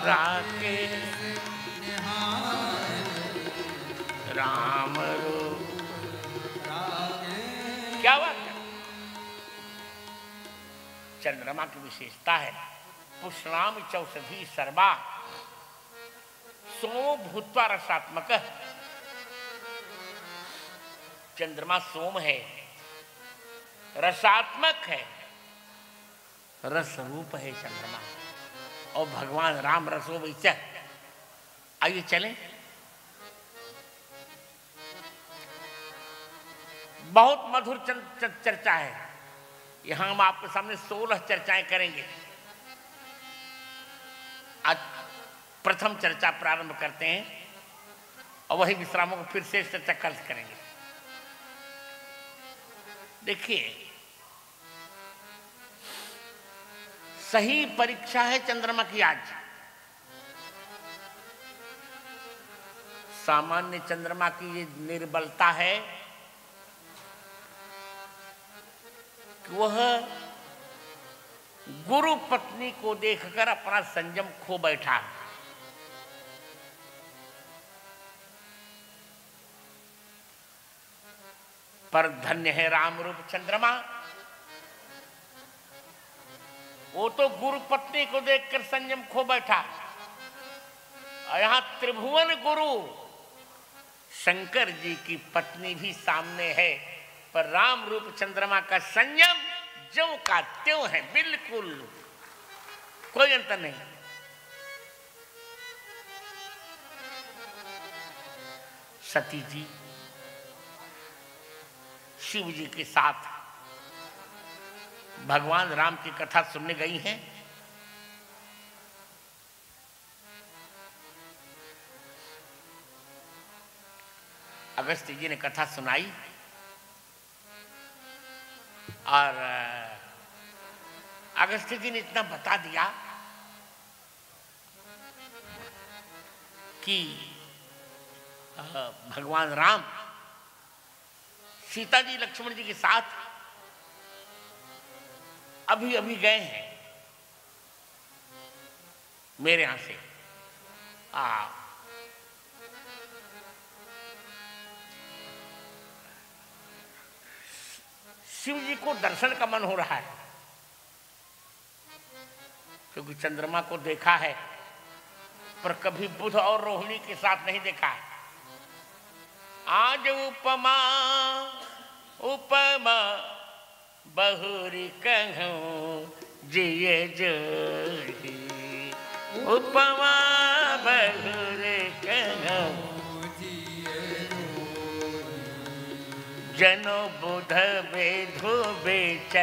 राके राम रूप। क्या बात है। चंद्रमा की विशेषता है पुष्णाम चौषधि सर्वा सोम भूत्वा रसात्मक। चंद्रमा सोम है, रसात्मक है, रस रूप है चंद्रमा। और भगवान राम रसो वैसे। आइए चलें। बहुत मधुर चर्चा है। यहां हम आपके सामने 16 चर्चाएं करेंगे। आज प्रथम चर्चा प्रारंभ करते हैं और वही विश्रामों को फिर से चर्चा कल करेंगे। देखिए, सही परीक्षा है चंद्रमा की आज। सामान्य चंद्रमा की ये निर्बलता है कि वह गुरु पत्नी को देखकर अपना संयम खो बैठा। पर धन्य है राम रूप चंद्रमा, वो तो गुरु पत्नी को देखकर संयम खो बैठा। और यहां त्रिभुवन गुरु शंकर जी की पत्नी भी सामने है, पर राम रूप चंद्रमा का संयम ज्यों का त्यों है, बिल्कुल कोई अंतर नहीं। सती जी शिव जी के साथ भगवान राम की कथा सुनने गई हैं। अगस्त्य जी ने कथा सुनाई और अगस्त्य जी ने इतना बता दिया कि भगवान राम सीता जी लक्ष्मण जी के साथ अभी अभी गए हैं मेरे यहां से। शिव जी को दर्शन का मन हो रहा है क्योंकि चंद्रमा को देखा है पर कभी बुध और रोहिणी के साथ नहीं देखा है। आज उपमा उपमा बहुरी कहूं जिये जोड़ी, उपमा बहुरी कहूं जनो बुध बेधु बेच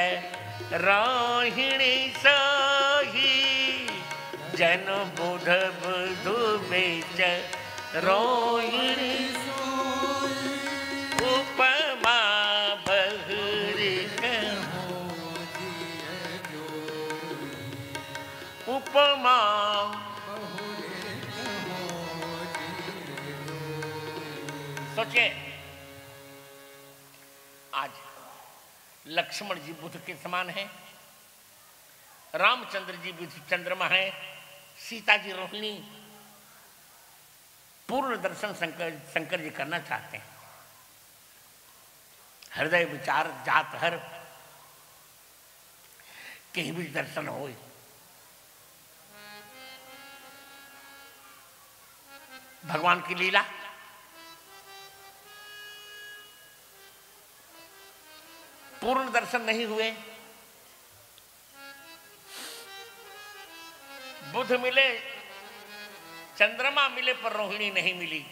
रोहिणी सोही, जनो बुध बुधु बेच रोहिणी उपमा बहुरी कहूं उपमा। सोचिए, आज लक्ष्मण जी बुध के समान हैं, रामचंद्र जी बुध चंद्रमा हैं, सीता जी रोहिणी। पूर्ण दर्शन शंकर जी करना चाहते हैं। हृदय विचार जात हर कहीं भी दर्शन हो। भगवान की लीला पूर्ण दर्शन नहीं हुए। बुध मिले, चंद्रमा मिले, पर रोहिणी नहीं मिली।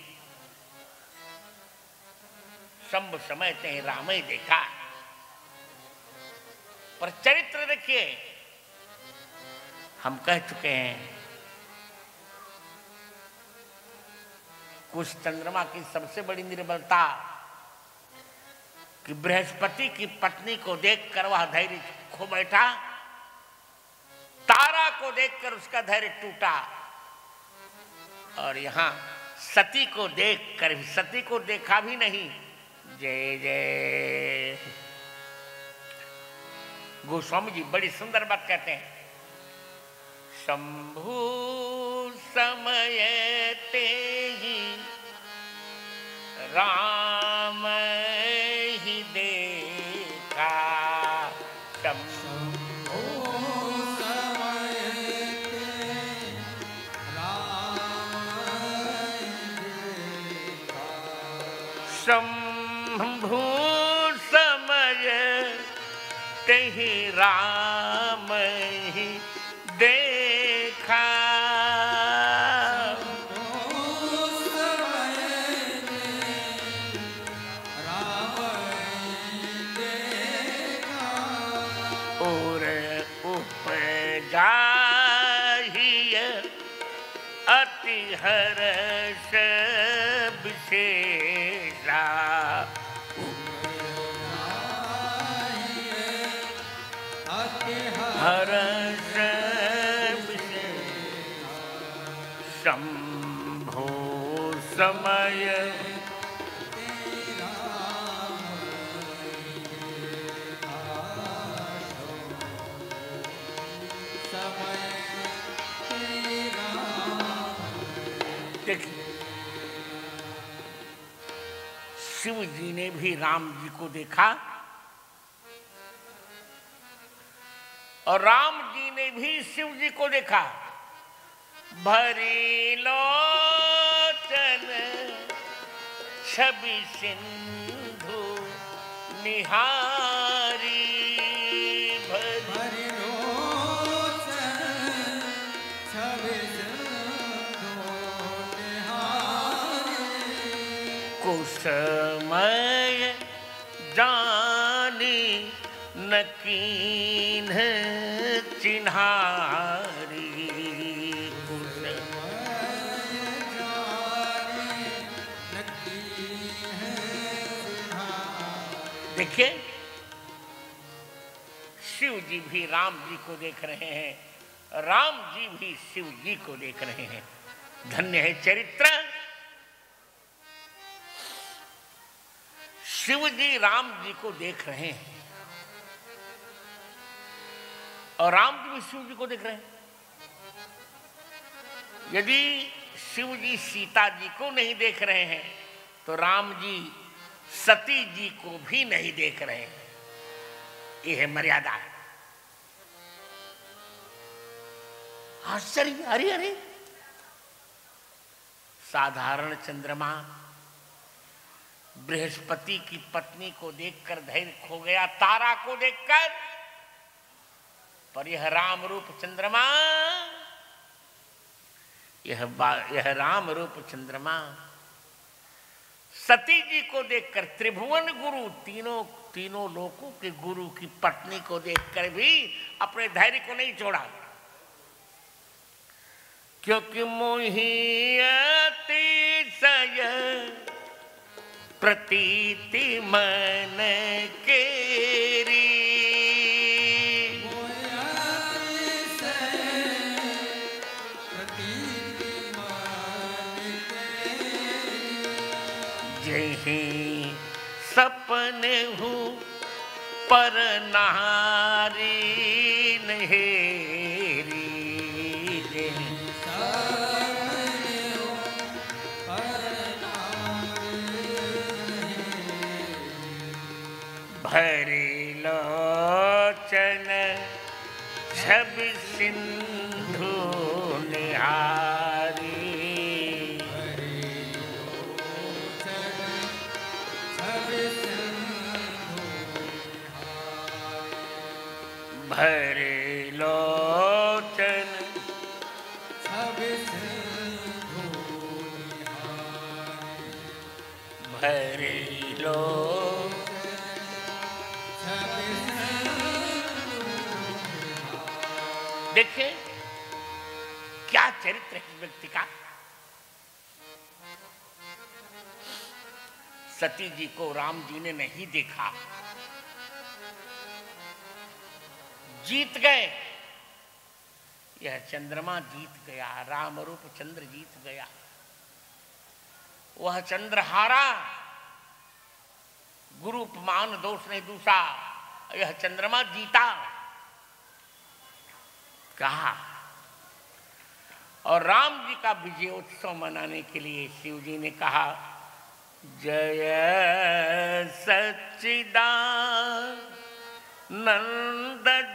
शंभ समय ते राम ही देखा, पर चरित्र देखिए। हम कह चुके हैं कुछ चंद्रमा की सबसे बड़ी निर्बलता कि बृहस्पति की पत्नी को देखकर वह धैर्य खो बैठा, तारा को देखकर उसका धैर्य टूटा। और यहां सती को देखकर, सती को देखा भी नहीं। जय जय गोस्वामी जी बड़ी सुंदर बात कहते हैं। शंभु समय ते ही राम ही देखा। शंभु समय ते राम देखा। शंभु समय ते ही राम ही देखा। और उपजाहिय अति हर्ष विशेषा। हर्ष शंभो समय देखिए, शिव जी ने भी राम जी को देखा और राम जी ने भी शिव जी को देखा। भरी लोचन छवि सिंधु निहारी। भरी लोचन छवि सिंधु निहारी। कुसमय जानी न कीन्ह चिन्हारी। देखिए, शिव जी भी राम जी को देख रहे हैं, राम जी भी शिव जी को देख रहे हैं। धन्य है चरित्र। शिव जी राम जी को देख रहे हैं और राम जी भी शिव जी को देख रहे हैं। यदि शिव जी सीता जी को नहीं देख रहे हैं तो राम जी सती जी को भी नहीं देख रहे हैं। यह है मर्यादा। आश्चर्य। अरे अरे, साधारण चंद्रमा बृहस्पति की पत्नी को देखकर धैर्य खो गया, तारा को देखकर, पर यह राम रूप चंद्रमा, यह राम रूप चंद्रमा सती जी को देखकर, त्रिभुवन गुरु, तीनों लोकों के गुरु की पत्नी को देखकर भी अपने धैर्य को नहीं छोड़ा। क्योंकि मोही अतिशय प्रतीति मन केरी। जही सपने हूँ पर नारी नहेरी। भरी लोचन छवि सिंधु निहारी। भरे लोचन भरे देखिए क्या चरित्र है इस व्यक्ति का। सती जी को राम जी ने नहीं देखा, जीत गए। यह चंद्रमा जीत गया, राम रूप चंद्र जीत गया। वह चंद्रहारा, गुरु उपमान दोष नहीं दूसरा, यह चंद्रमा जीता। कहा और राम जी का विजयोत्सव मनाने के लिए शिव जी ने कहा, जय सच्चिदानंद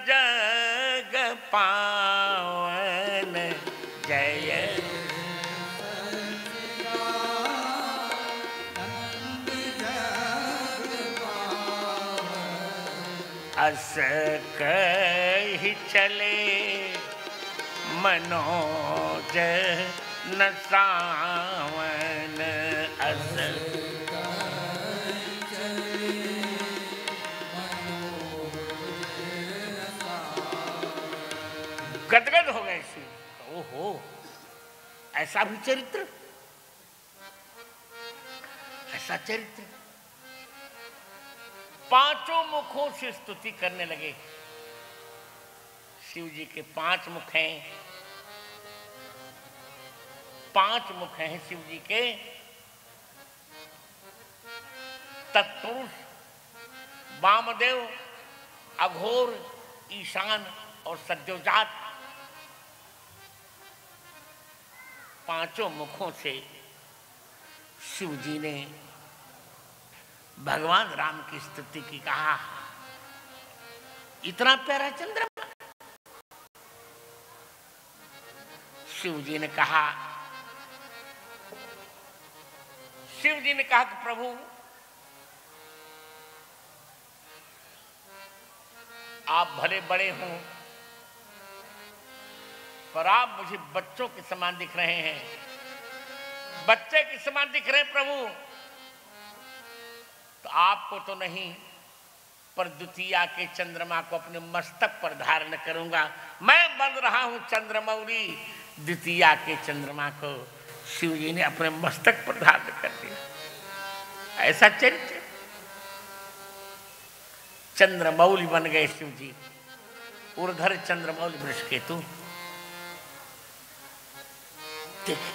जग पावन, जय अस कहि चले मनोज न सावन, अस गदगद हो गए शिव। ओहो, ऐसा भी चरित्र, ऐसा चरित्र। पांचों मुखों से स्तुति करने लगे। शिव जी के 5 मुख हैं, 5 मुख हैं शिव जी के। तत्पुरुष, वामदेव, अघोर, ईशान और सद्योजात, 5 मुखों से शिव जी ने भगवान राम की स्तुति की। कहा, इतना प्यारा चंद्रमा। शिव जी ने कहा कि प्रभु, आप भले बड़े हों, पर आप मुझे बच्चों के समान दिख रहे हैं, बच्चे के समान दिख रहे हैं प्रभु। तो आपको तो नहीं, पर द्वितीया के चंद्रमा को अपने मस्तक पर धारण करूंगा। मैं बन रहा हूं चंद्रमौली, द्वितीया के चंद्रमा को शिव जी ने अपने मस्तक पर धारण कर दिया। ऐसा चरित्र, चंद्रमौली बन गए शिव जी। उर्धर चंद्रमौली वृषकेतु। देखिए,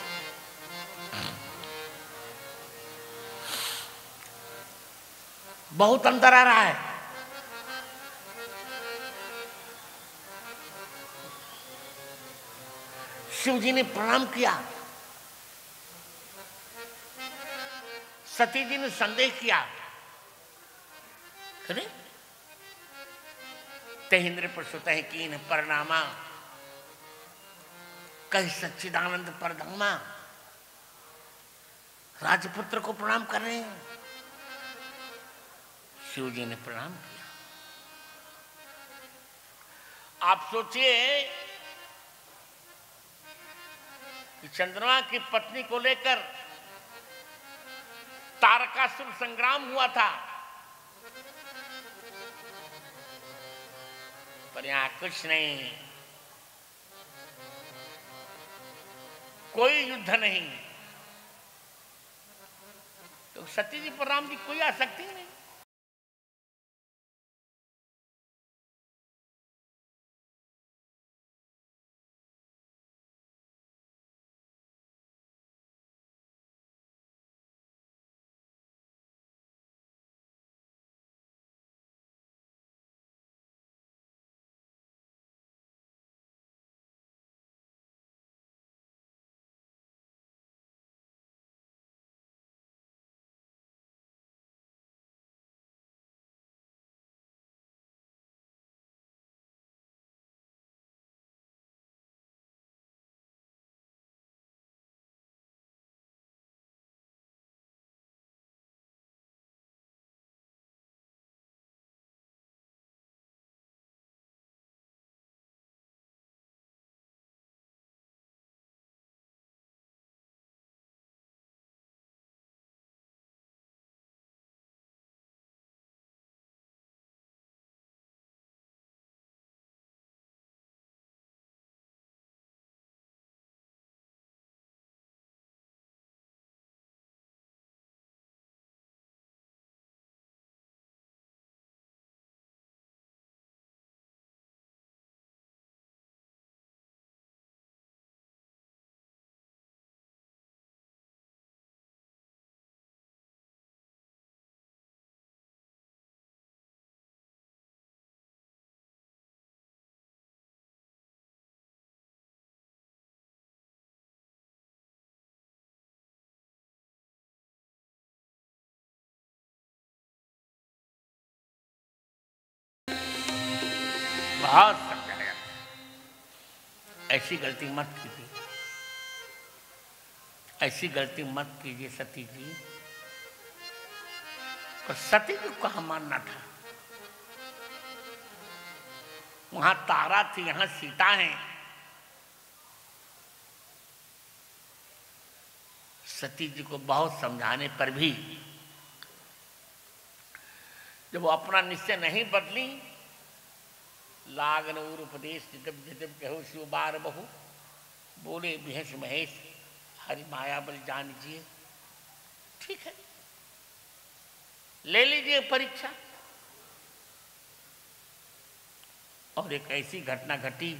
बहुत अंतर आ रहा है। शिव जी ने प्रणाम किया, सती जी ने संदेह किया, तेहिंद्र प्रसुतहि कीन परनामा, कहि सच्चिदानंद परधामा। राजपुत्र को प्रणाम कर रहे हैं। शिव जी ने प्रणाम किया। आप सोचिए कि चंद्रमा की पत्नी को लेकर तारकासुर संग्राम हुआ था, पर यहां कुछ नहीं, कोई युद्ध नहीं। तो सती जी पर राम जी कोई आसक्ति नहीं। बहुत समझाया, ऐसी गलती मत कीजिए, ऐसी गलती मत कीजिए सती जी। तो सती को कहाँ मानना था? वहां तारा थी, यहां सीता है। सती जी को बहुत समझाने पर भी जब वो अपना निश्चय नहीं बदली, लागन और उपदेश जितब जितब कहो शिव बार बहु, बोले बिहस महेश हरि माया बल जान लीजिए। ठीक है, ले लीजिए परीक्षा। और एक ऐसी घटना घटी,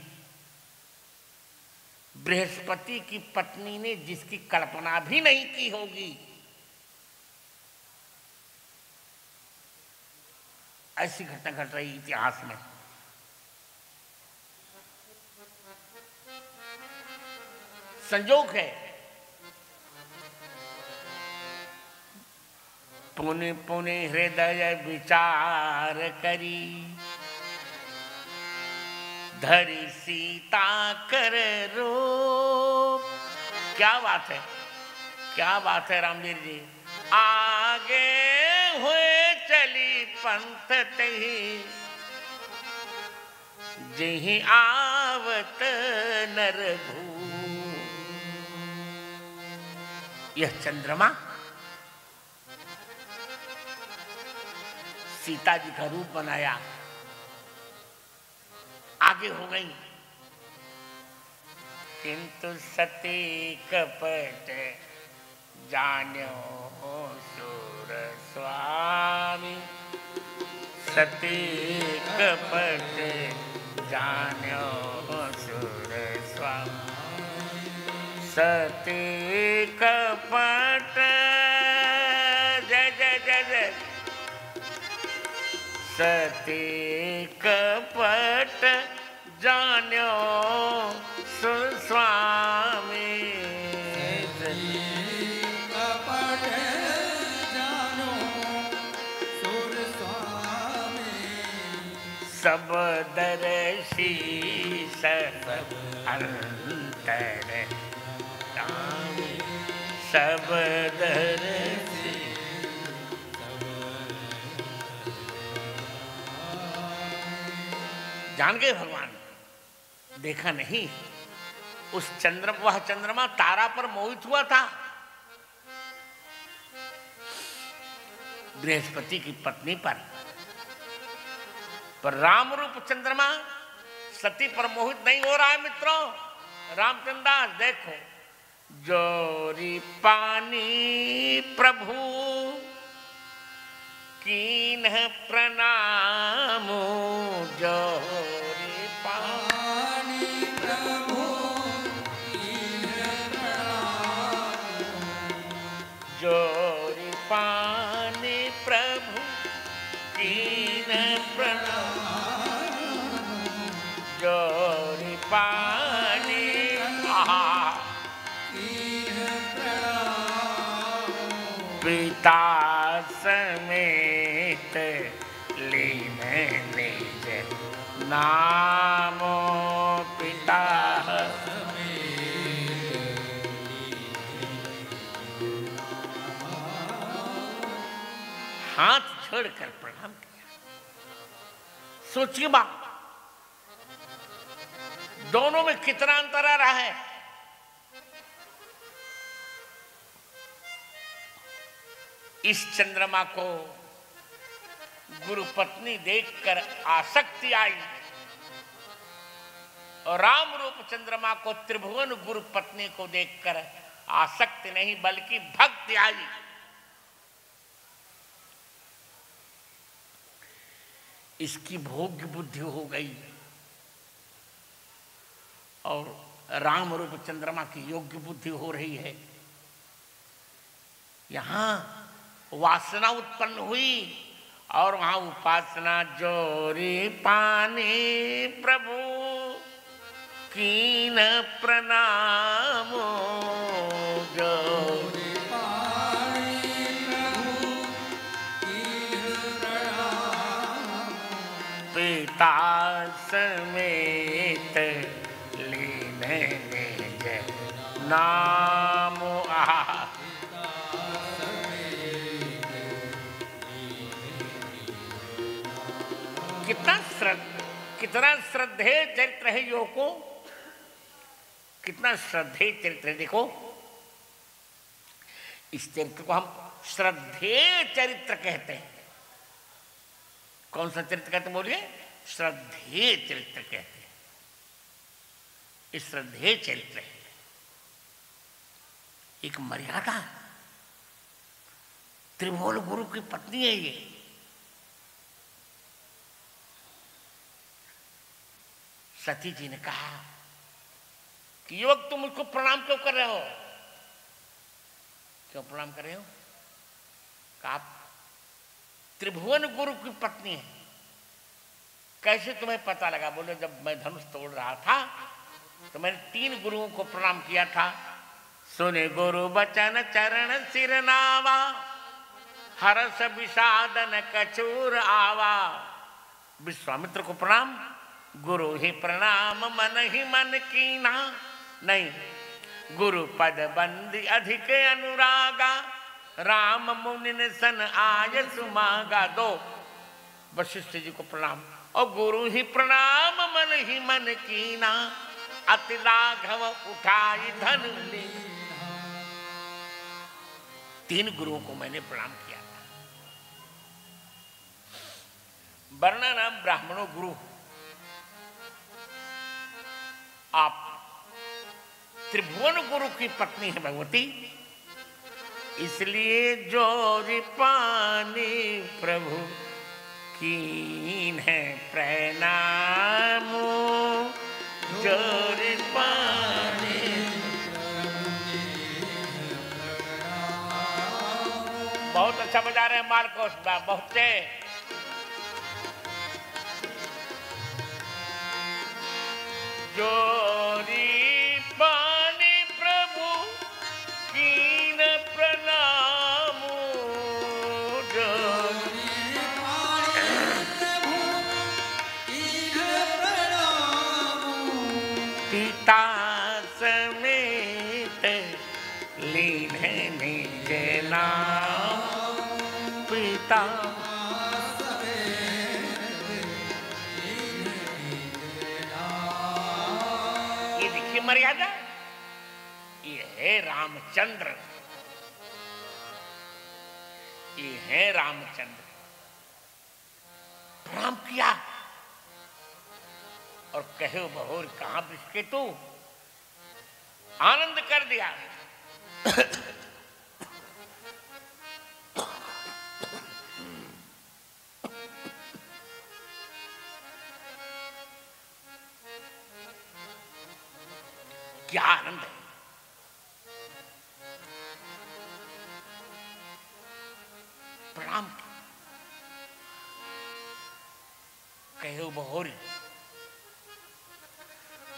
बृहस्पति की पत्नी ने जिसकी कल्पना भी नहीं की होगी, ऐसी घटना घट रही इतिहास में। संजोग है, पुण्य पुण्य हृदय विचार करी, धरी सीता कर रूप। क्या बात है, क्या बात है रामवीर जी। आगे हुए चली पंथ तही, जही आवत नर भू। यह चंद्रमा सीता जी का रूप बनाया, आगे हो गई, किंतु सती कपट जान्यो सुर स्वामी। सती कपट जान्यो सुर स्वामी। सती कपट जय जय जय जय। सती कपट जान्यो सुर स्वामी। कपट जानो सुर स्वामी। सब दर्शी सब अंतर जामी। सब दर्शी जान गए भगवान। देखा नहीं, उस वह चंद्रमा तारा पर मोहित हुआ था। बृहस्पति की पत्नी पर राम रूप चंद्रमा सती पर मोहित नहीं हो रहा है मित्रों। रामचंद्र देखो, जोरी पानी प्रभु कीन प्रणाम। जोरी पानी प्रभु कीन प्रणाम। जोरी पानी प्रभु कीन प्रणाम। जोरी पानी कीन प्रणाम। पिता समेत लीन निज नामो। पिता हाथ छोड़कर प्रणाम किया। सोचिए बात, दोनों में कितना अंतर आ रहा है। इस चंद्रमा को गुरु पत्नी देखकर आसक्ति आई, और राम रूप चंद्रमा को त्रिभुवन गुरु पत्नी को देखकर आसक्ति नहीं बल्कि भक्ति आई। इसकी भोग्य बुद्धि हो गई और राम रूप चंद्रमा की योग्य बुद्धि हो रही है। यहां वासना उत्पन्न हुई और वहां उपासना। जोरी पानी प्रभु कीन प्रणाम। जोरी पानी प्रभु कीन प्रणाम। पिता समेत लीन निज नाम। आहा, कितना श्रद्धेय चरित्र है योग को, कितना श्रद्धेय चरित्र है। देखो इस चरित्र को हम श्रद्धेय चरित्र कहते हैं। कौन सा चरित्र कहते हैं बोलिए? श्रद्धेय चरित्र कहते हैं। इस श्रद्धेय चरित्र है एक मर्यादा। त्रिभुवन गुरु की पत्नी है ये। सती जी ने कहा कि युवक तुम मुझको प्रणाम क्यों कर रहे हो? क्यों प्रणाम कर रहे हो? कहा त्रिभुवन गुरु की पत्नी है। कैसे तुम्हें पता लगा? बोले जब मैं धनुष तोड़ रहा था तो मैंने 3 गुरुओं को प्रणाम किया था। सुने गुरु बचन चरण सिर नावा, हरस विषादन कचूर आवा। विश्वामित्र को प्रणाम, गुरु ही प्रणाम मन ही मन कीना। नहीं, गुरु पद बंदी अधिक अनुरागा, राम मुनि सन आय सुमागा। 2 वशिष्ठ जी को प्रणाम और गुरु ही प्रणाम मन ही मन कीना, अति लाघव उठाई धन ली। 3 गुरुओं को मैंने प्रणाम किया था। वर्णा नाम ब्राह्मणों गुरु। आप त्रिभुवन गुरु की पत्नी है भगवती, इसलिए जोरी पानी प्रभु कीन है प्रणाम। जोरी पानी बहुत अच्छा बजा रहे हैं मार्कोस, बहुत से। जोरी पानी प्रभु कीन प्रणाम। जोरी पानी प्रभु कीन प्रणाम। पिता समेत लीन निज नाम। पिता मर्यादा। ये है रामचंद्र, ये है रामचंद्र। प्रणाम किया और कहे बहोर कहां बिस्के तू, आनंद कर दिया। क्या आनंद है। प्रणाम कहो बहोरी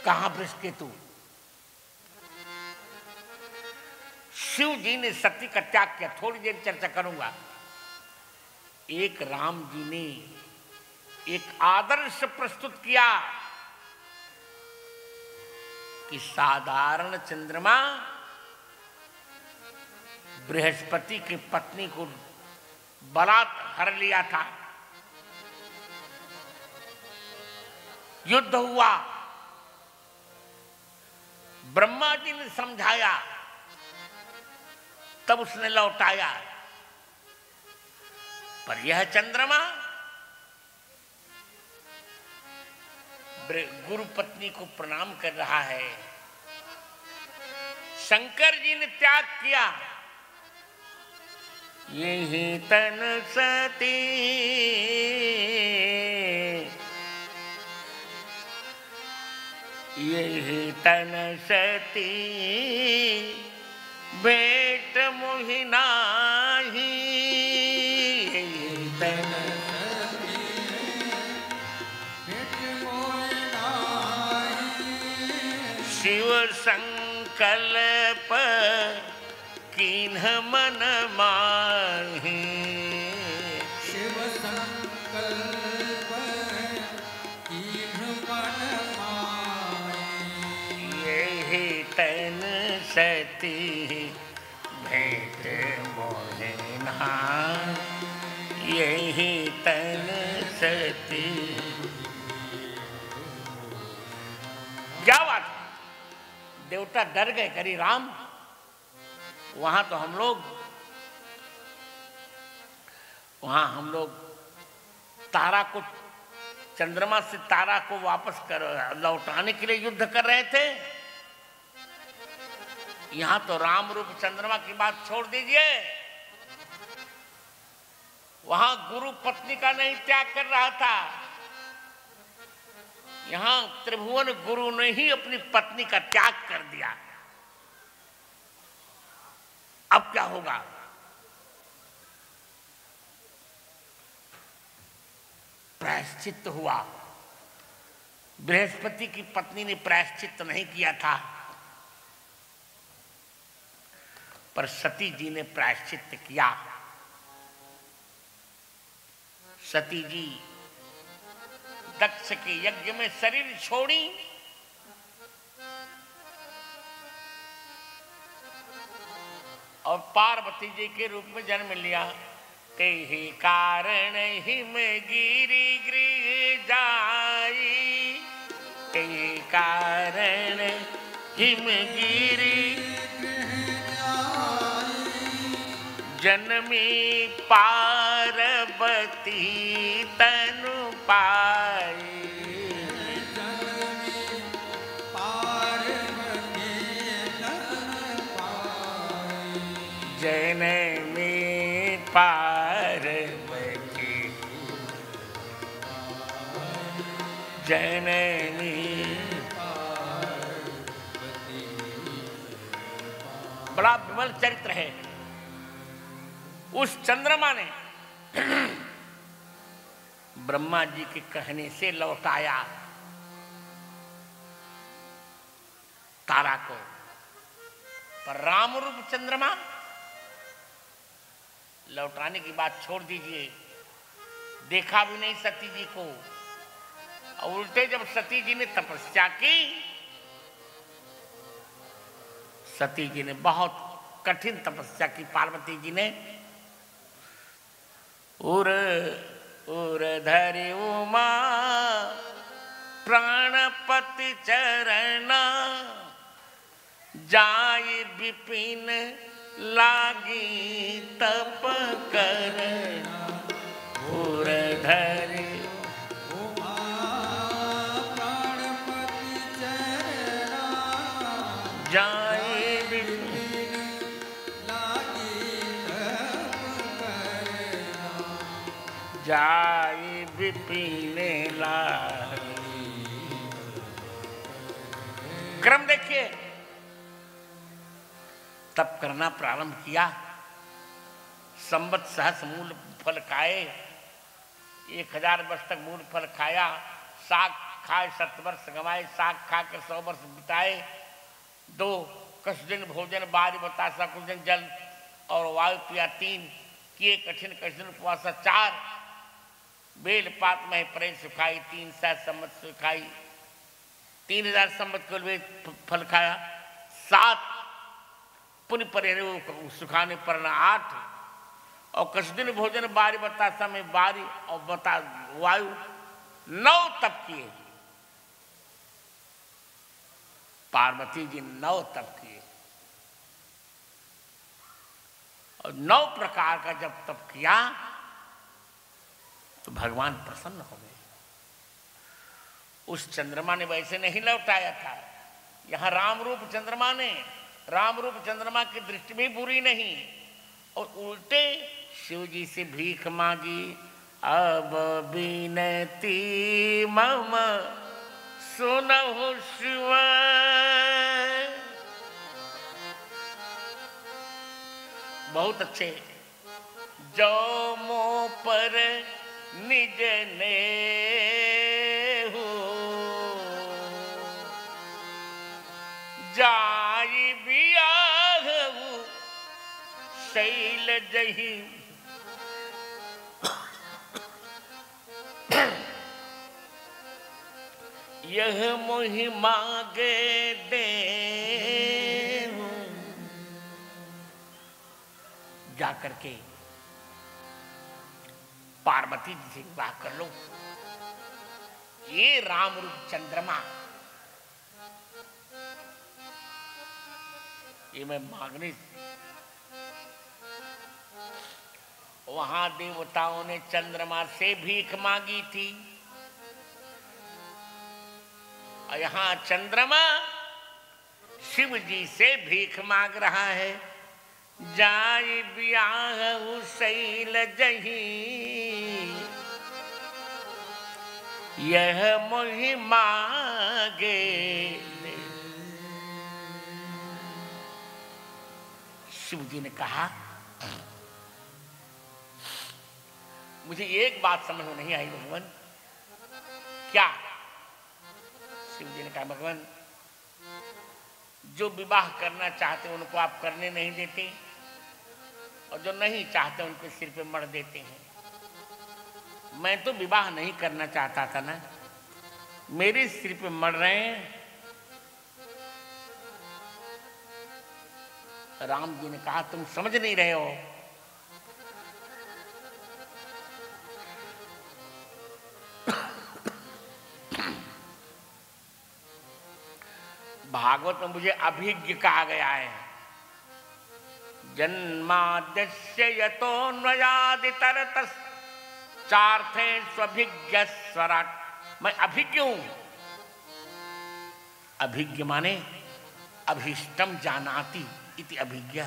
कहां बृष्के तू। शिव जी ने सती का त्याग किया। थोड़ी देर चर्चा करूंगा। एक राम जी ने एक आदर्श प्रस्तुत किया कि साधारण चंद्रमा बृहस्पति की पत्नी को बलात् हर लिया था। युद्ध हुआ, ब्रह्मा जी ने समझाया, तब उसने लौटाया। पर यह चंद्रमा गुरु पत्नी को प्रणाम कर रहा है। शंकर जी ने त्याग किया। यही तन सती यही तन सती भेंट मोहि नाही। यही तन शिव संकल्प कीन्ह मन माही। शिव संकल्प कीन्ह सती भेंट मोहना यही तन सती। क्या बात, देवता डर गए, करी राम वहां तो हम लोग तारा को, चंद्रमा से तारा को वापस कर लौटाने के लिए युद्ध कर रहे थे। यहां तो राम रूप चंद्रमा की बात छोड़ दीजिए, वहां गुरु पत्नी का नहीं त्याग कर रहा था, यहां त्रिभुवन गुरु ने ही अपनी पत्नी का त्याग कर दिया। अब क्या होगा? प्रायश्चित हुआ। बृहस्पति की पत्नी ने प्रायश्चित नहीं किया था, पर सती जी ने प्रायश्चित किया। सती जी दक्ष के यज्ञ में शरीर छोड़ी, और पार्वती जी के रूप में जन्म लिया। तेहि कारण हिम गिरि गृह जाई, तेहि कारण हिम गिरि जन्मी पार्वती तनु पाई। जनमी पार्वती जननी। बड़ा विमल चरित्र है। उस चंद्रमा ने ब्रह्मा जी के कहने से लौटाया तारा को, पर राम रूप चंद्रमा लौटाने की बात छोड़ दीजिए, देखा भी नहीं सती जी को। और उल्टे जब सती जी ने तपस्या की, सती जी ने बहुत कठिन तपस्या की, पार्वती जी ने उर उर धरि उमा प्राणपति चरणा, जाय विपिन लागी तप करना। उर धरि उमा प्राणपति चरणा, जाय विपिन जाय विपिन लागी। क्रम देखिए, तप करना प्रारंभ किया। संवत सहस्र मूल फल खाए, 1000 वर्ष तक मूल फल खाया। साग खाए 7 वर्ष गंवाए, साग खाकर 100 वर्ष बिताए। 2 कुछ दिन भोजन, बारी बतासा, कुछ दिन जल और वायु पिया। 3 किए कठिन कठिन उपवास। 4 बेल पात में परे सुखाई। 3 सहस्र संवत सुखाई, 3000 संवत को फल खाया। 7 पुण्य परे सुखाने पर 8 और कुछ दिन भोजन, बारी बतासा में बारी और बता वायु। 9 तप किए पार्वती जी, 9 तप किए। और 9 प्रकार का जब तप किया तो भगवान प्रसन्न हो गए। उस चंद्रमा ने वैसे नहीं लौटाया था, यहां राम रूप चंद्रमा ने, राम रूप चंद्रमा की दृष्टि भी बुरी नहीं, और उल्टे शिव जी से भीख मांगी। अब बिनती मम सुनहु शिव, बहुत अच्छे। जो मो पर निज ने हो, जाई बियाहु शैल जही। यह मोहि मांगे दे, जाकर के पार्वती जी से विवाह कर लो। ये राम रूप चंद्रमा, ये मैं मांगने, वहां देवताओं ने चंद्रमा से भीख मांगी थी, और यहां चंद्रमा शिव जी से भीख मांग रहा है। जाय बियाहु शैल जही, यह मोहि मांगे। शिव जी ने कहा, मुझे एक बात समझ में नहीं आई भगवान। क्या? शिव जी ने कहा, भगवान जो विवाह करना चाहते उनको आप करने नहीं देते, और जो नहीं चाहते उनके सिर पे मर देते हैं। मैं तो विवाह नहीं करना चाहता था ना, मेरे सिर पे मर रहे हैं। राम जी ने कहा, तुम समझ नहीं रहे हो। भागवत में मुझे अभिज्ञ कहा गया है। जन्माद्यस्य यतोऽन्वयादितरतश्च चार्थे स्वभिज्ञ स्वराट। मैं अभिज्ञ हूं। अभिज्ञ माने अभीष्टम जानाति इति अभिज्ञ।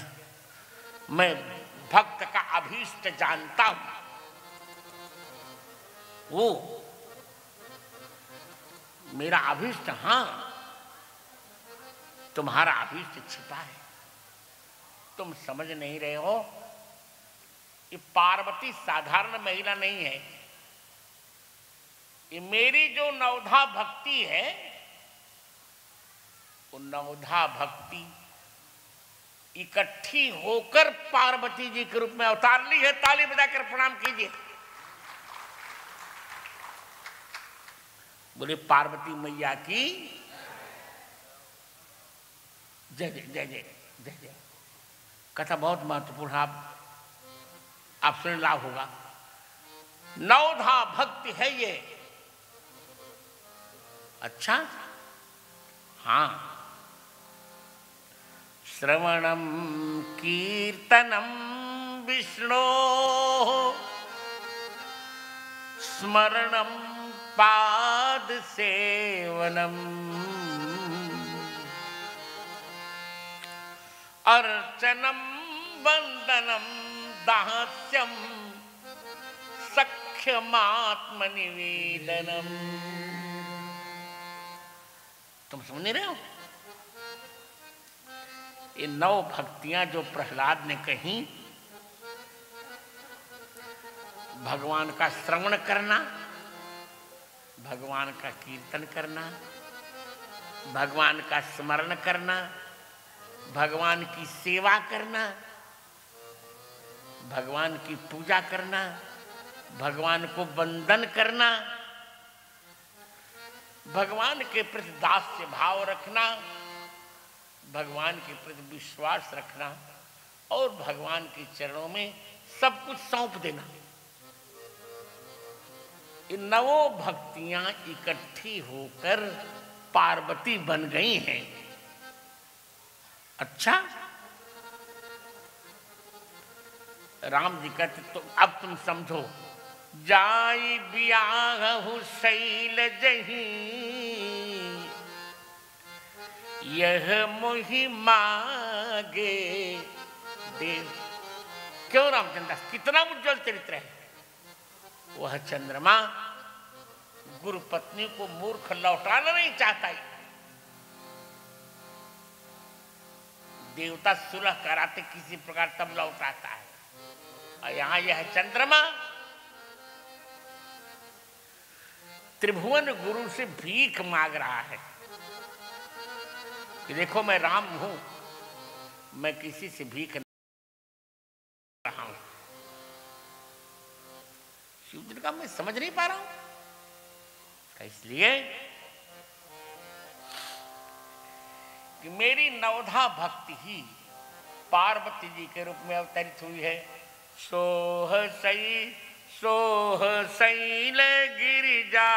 मैं भक्त का अभीष्ट जानता हूं। वो मेरा अभीष्ट, हां तुम्हारा अभीष्ट छिपा है, तुम समझ नहीं रहे हो। ये पार्वती साधारण महिला नहीं है। ये मेरी जो नवधा भक्ति है, वो नवधा भक्ति इकट्ठी होकर पार्वती जी के रूप में अवतार ली है। ताली बजाकर प्रणाम कीजिए। बोले पार्वती मैया की जय जय जय जय जय जय। कथा बहुत महत्वपूर्ण है, आप सुन लाभ होगा। नवधा भक्ति है ये। अच्छा, हाँ, श्रवणम कीर्तनम विष्णो स्मरणम पाद सेवनम अर्चनम वंदनम दास्यम सख्यमात्म निवेदनम। तुम समझ नहीं रहे हो? ये 9 भक्तियां जो प्रहलाद ने कही, भगवान का श्रवण करना, भगवान का कीर्तन करना, भगवान का स्मरण करना, भगवान की सेवा करना, भगवान की पूजा करना, भगवान को वंदन करना, भगवान के प्रति दास्य भाव रखना, भगवान के प्रति विश्वास रखना, और भगवान के चरणों में सब कुछ सौंप देना। ये 9 भक्तियां इकट्ठी होकर पार्वती बन गई हैं। अच्छा, राम जी कहते तो अब तुम समझो। जाई बियाहु शैल जही, यह मोहि मांगे देव। क्यों रामचंद्र, कितना उज्जवल चरित्र है। वह चंद्रमा गुरु पत्नी को मूर्ख लौटाना नहीं चाहता है। देवता सुलह कराते किसी प्रकार तब लौटाता है, और यहां यह चंद्रमा त्रिभुवन गुरु से भीख मांग रहा है कि देखो मैं राम हूं, मैं किसी से भीख नहीं रहा हूं। शिव जी का मैं समझ नहीं पा रहा हूं, इसलिए कि मेरी नवधा भक्ति ही पार्वती जी के रूप में अवतरित हुई है। सोह शैल गिरिजा,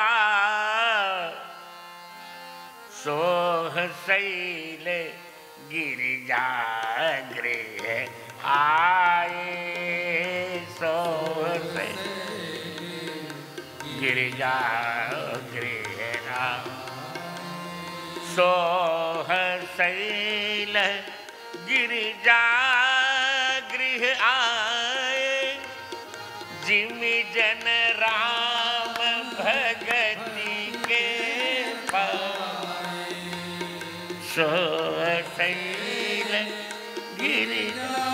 सोह शैल गिरिजा गृह आए, सोह शैल गिरिजा गृह आए, सोह शैल गिरिजा गृह आए, जिमि जन राम भगति के पाए, सोह शैल गिरिजा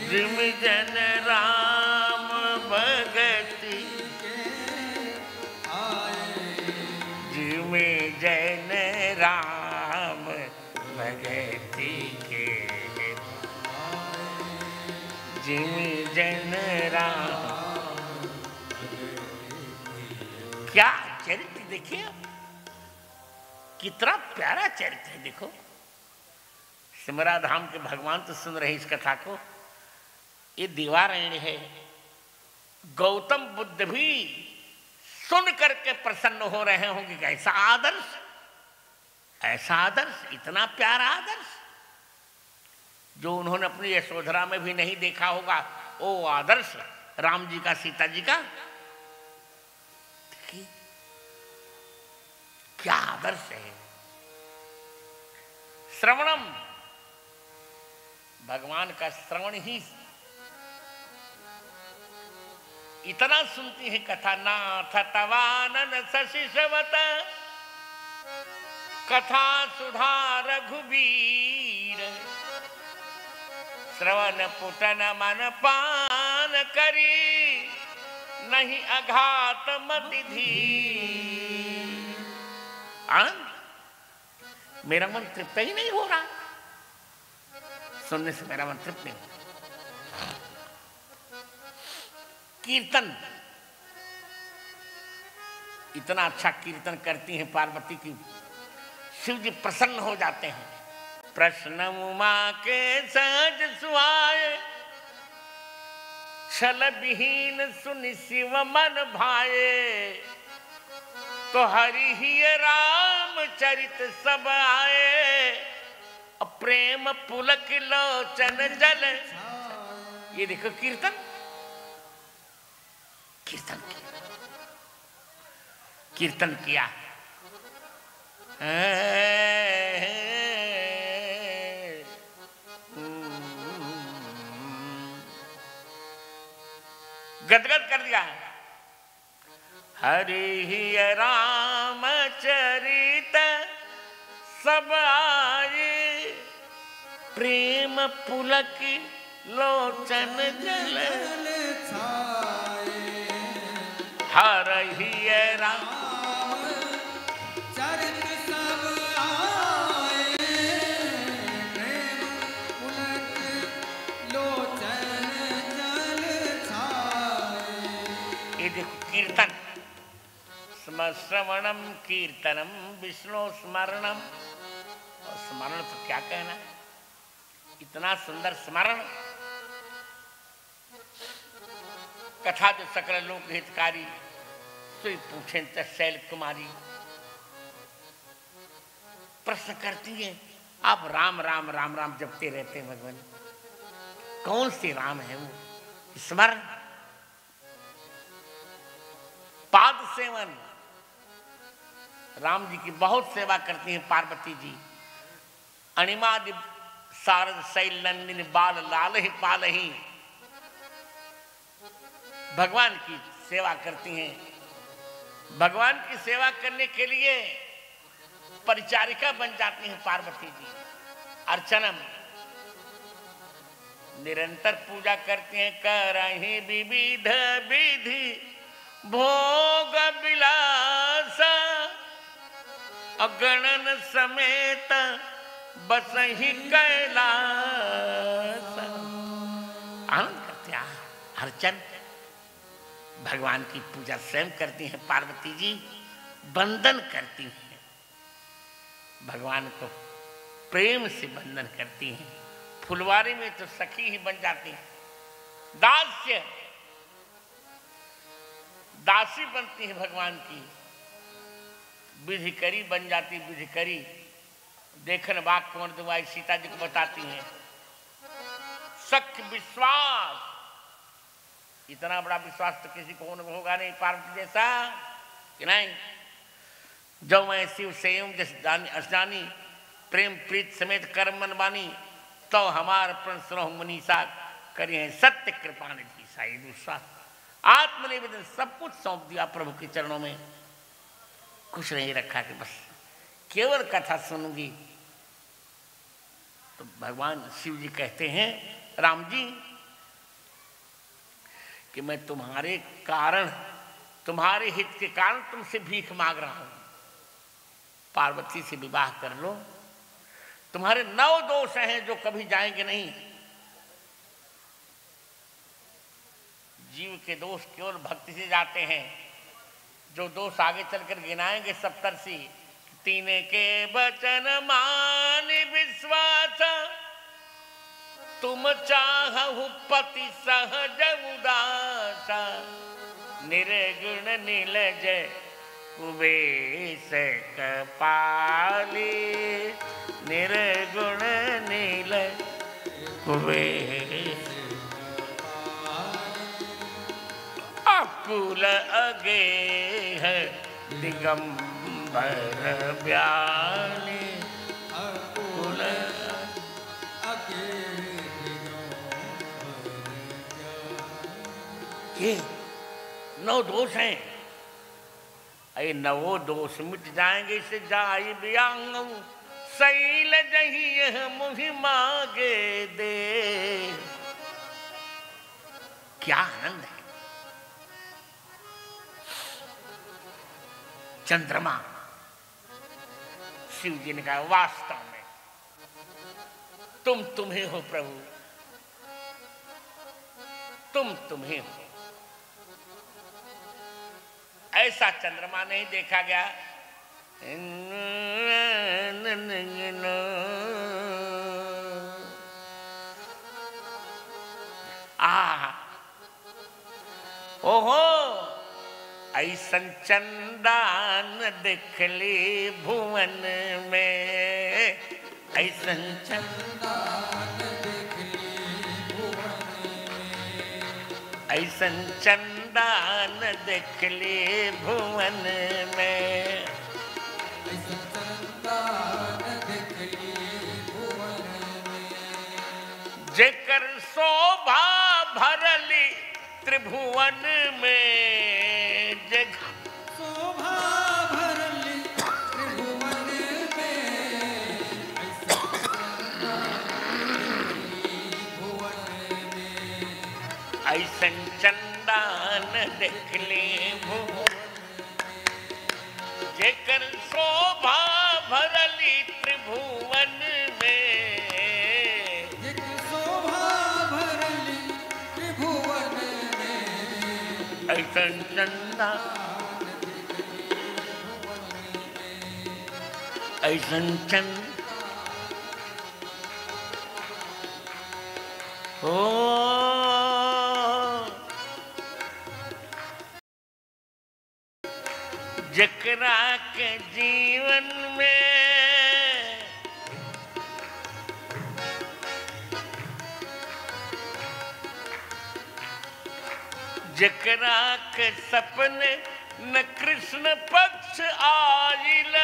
जिमि जन राम भगति, जिमि जन राम भगति के, जिमि जन राम। क्या चरित्र देखिए, कितना प्यारा चरित्र है। देखो सिमरा धाम के भगवान तो सुन रहे इस कथा को। ये दीवारण्य है। गौतम बुद्ध भी सुन करके प्रसन्न हो रहे होंगे कि ऐसा आदर्श, ऐसा आदर्श, इतना प्यारा आदर्श जो उन्होंने अपनी यशोधरा में भी नहीं देखा होगा। वो आदर्श राम जी का, सीता जी का, देखिए क्या आदर्श है। श्रवणम, भगवान का श्रवण ही इतना सुनती है कथा। नाथ तवानन शशिशवत कथा सुधा रघुबीर, श्रवण पुटन मन पान करी, नहीं अघात मति धीर। आनंद, मेरा मन तृप्त ही नहीं हो रहा, सुनने से मेरा मन तृप्त नहीं हो। कीर्तन, इतना अच्छा कीर्तन करती हैं पार्वती की, शिव जी प्रसन्न हो जाते हैं। प्रश्न उमा के सहज सुहाए, छल विहीन सुनि शिव मन भाए, तो हरि ही राम चरित सब आए, प्रेम पुलक लोचन जल। ये देखो कीर्तन, कीर्तन किया, कीर्तन किया। गदगद कर दिया। हरि ही राम चरित सब आए, प्रेम पुलक लोचन जल छाए। हरि राम चरित सब आए, प्रेम पुलक लोचन जल छाए। ये देखो कीर्तन, श्रवणम कीर्तनम विष्णु स्मरणम। और स्मरण तो क्या कहना, इतना सुंदर स्मरण। कथा जो सकल लोक हितकारी, सोई पूछे शैल कुमारी। प्रश्न करती है, आप राम राम राम राम जपते रहते हैं भगवान, कौन सी राम है वो? स्मरण, पाद सेवन। राम जी की बहुत सेवा करती हैं पार्वती जी। अणिमादि शारद शैल नंदिनी बाल लाल ही पाल ही, भगवान की सेवा करती हैं। भगवान की सेवा करने के लिए परिचारिका बन जाती हैं पार्वती जी। अर्चनम, निरंतर पूजा करती हैं। करहि विविध विधि भोग विलास, अगणन समेत बसहि कैलास। आनंद करते हैं, अर्चन, भगवान की पूजा स्वयं करती हैं पार्वती जी, वंदन करती हैं। भगवान को प्रेम से बंधन करती हैं। फुलवारी में तो सखी ही बन जाती है, दास्य दासी बनती है भगवान की, विधिकरी बन जाती, विधिकरी देखन बाग कौन दुआई सीता जी को बताती हैं। सख्य विश्वास, इतना बड़ा विश्वास तो किसी को होगा नहीं पार्वती जैसा कि नहीं। जो मैं शिव सेम जसदानी प्रेम प्रीत समेत कर्म मनवानी, तो हमार प्रण सुनो मनीषा करी है सत्य कृपा निधि साई विश्वास। आत्मनिवेदन सब कुछ सौंप दिया प्रभु के चरणों में, कुछ नहीं रखा कि बस केवल कथा सुनूंगी। तो भगवान शिव जी कहते हैं राम जी कि मैं तुम्हारे कारण, तुम्हारे हित के कारण तुमसे भीख मांग रहा हूं, पार्वती से विवाह कर लो। तुम्हारे 9 दोष हैं जो कभी जाएंगे नहीं। जीव के दोष केवल भक्ति से जाते हैं, जो दोष आगे चलकर गिनाएंगे सप्तर्षि। तीने के वचन मान विश्वास, तुम चाहु पति सहज उदास। निर्गुण नीलज कुबेश कपाली, निर्गुण नील कुबेश। अकुल अगे है दिगंबर ब्याले, अकुल अगे ये 9 दोष हैं। ये 9 दोष मिट जाएंगे, इससे जाई बियांग शैल जही मुहि मांगे दे। क्या आनंद है। चंद्रमा, शिव जी ने कहा वास्तव में तुम तुम्हें हो प्रभु, तुम तुम्हें हो। ऐसा चंद्रमा नहीं देखा गया। ओहो ऐसन चंदान देखली भुवन में, ऐसन चंदान देखली भुवन में, ऐसन चंदान देखली भुवन में, ऐसन चंदान देखली भुवन में। जेकर शोभा भरली त्रिभुवन में, शोभा भरली त्रिभुवन में, ऐसन चंदान देखली भुवन में। जेकर शोभा भरली त्रिभुवन में, जेकर शोभा भरली त्रिभुवन में, ऐसन चंदान ऐसन चंद ओ जकरा के जीवन में जकरा के सपने न कृष्ण पक्ष आइल,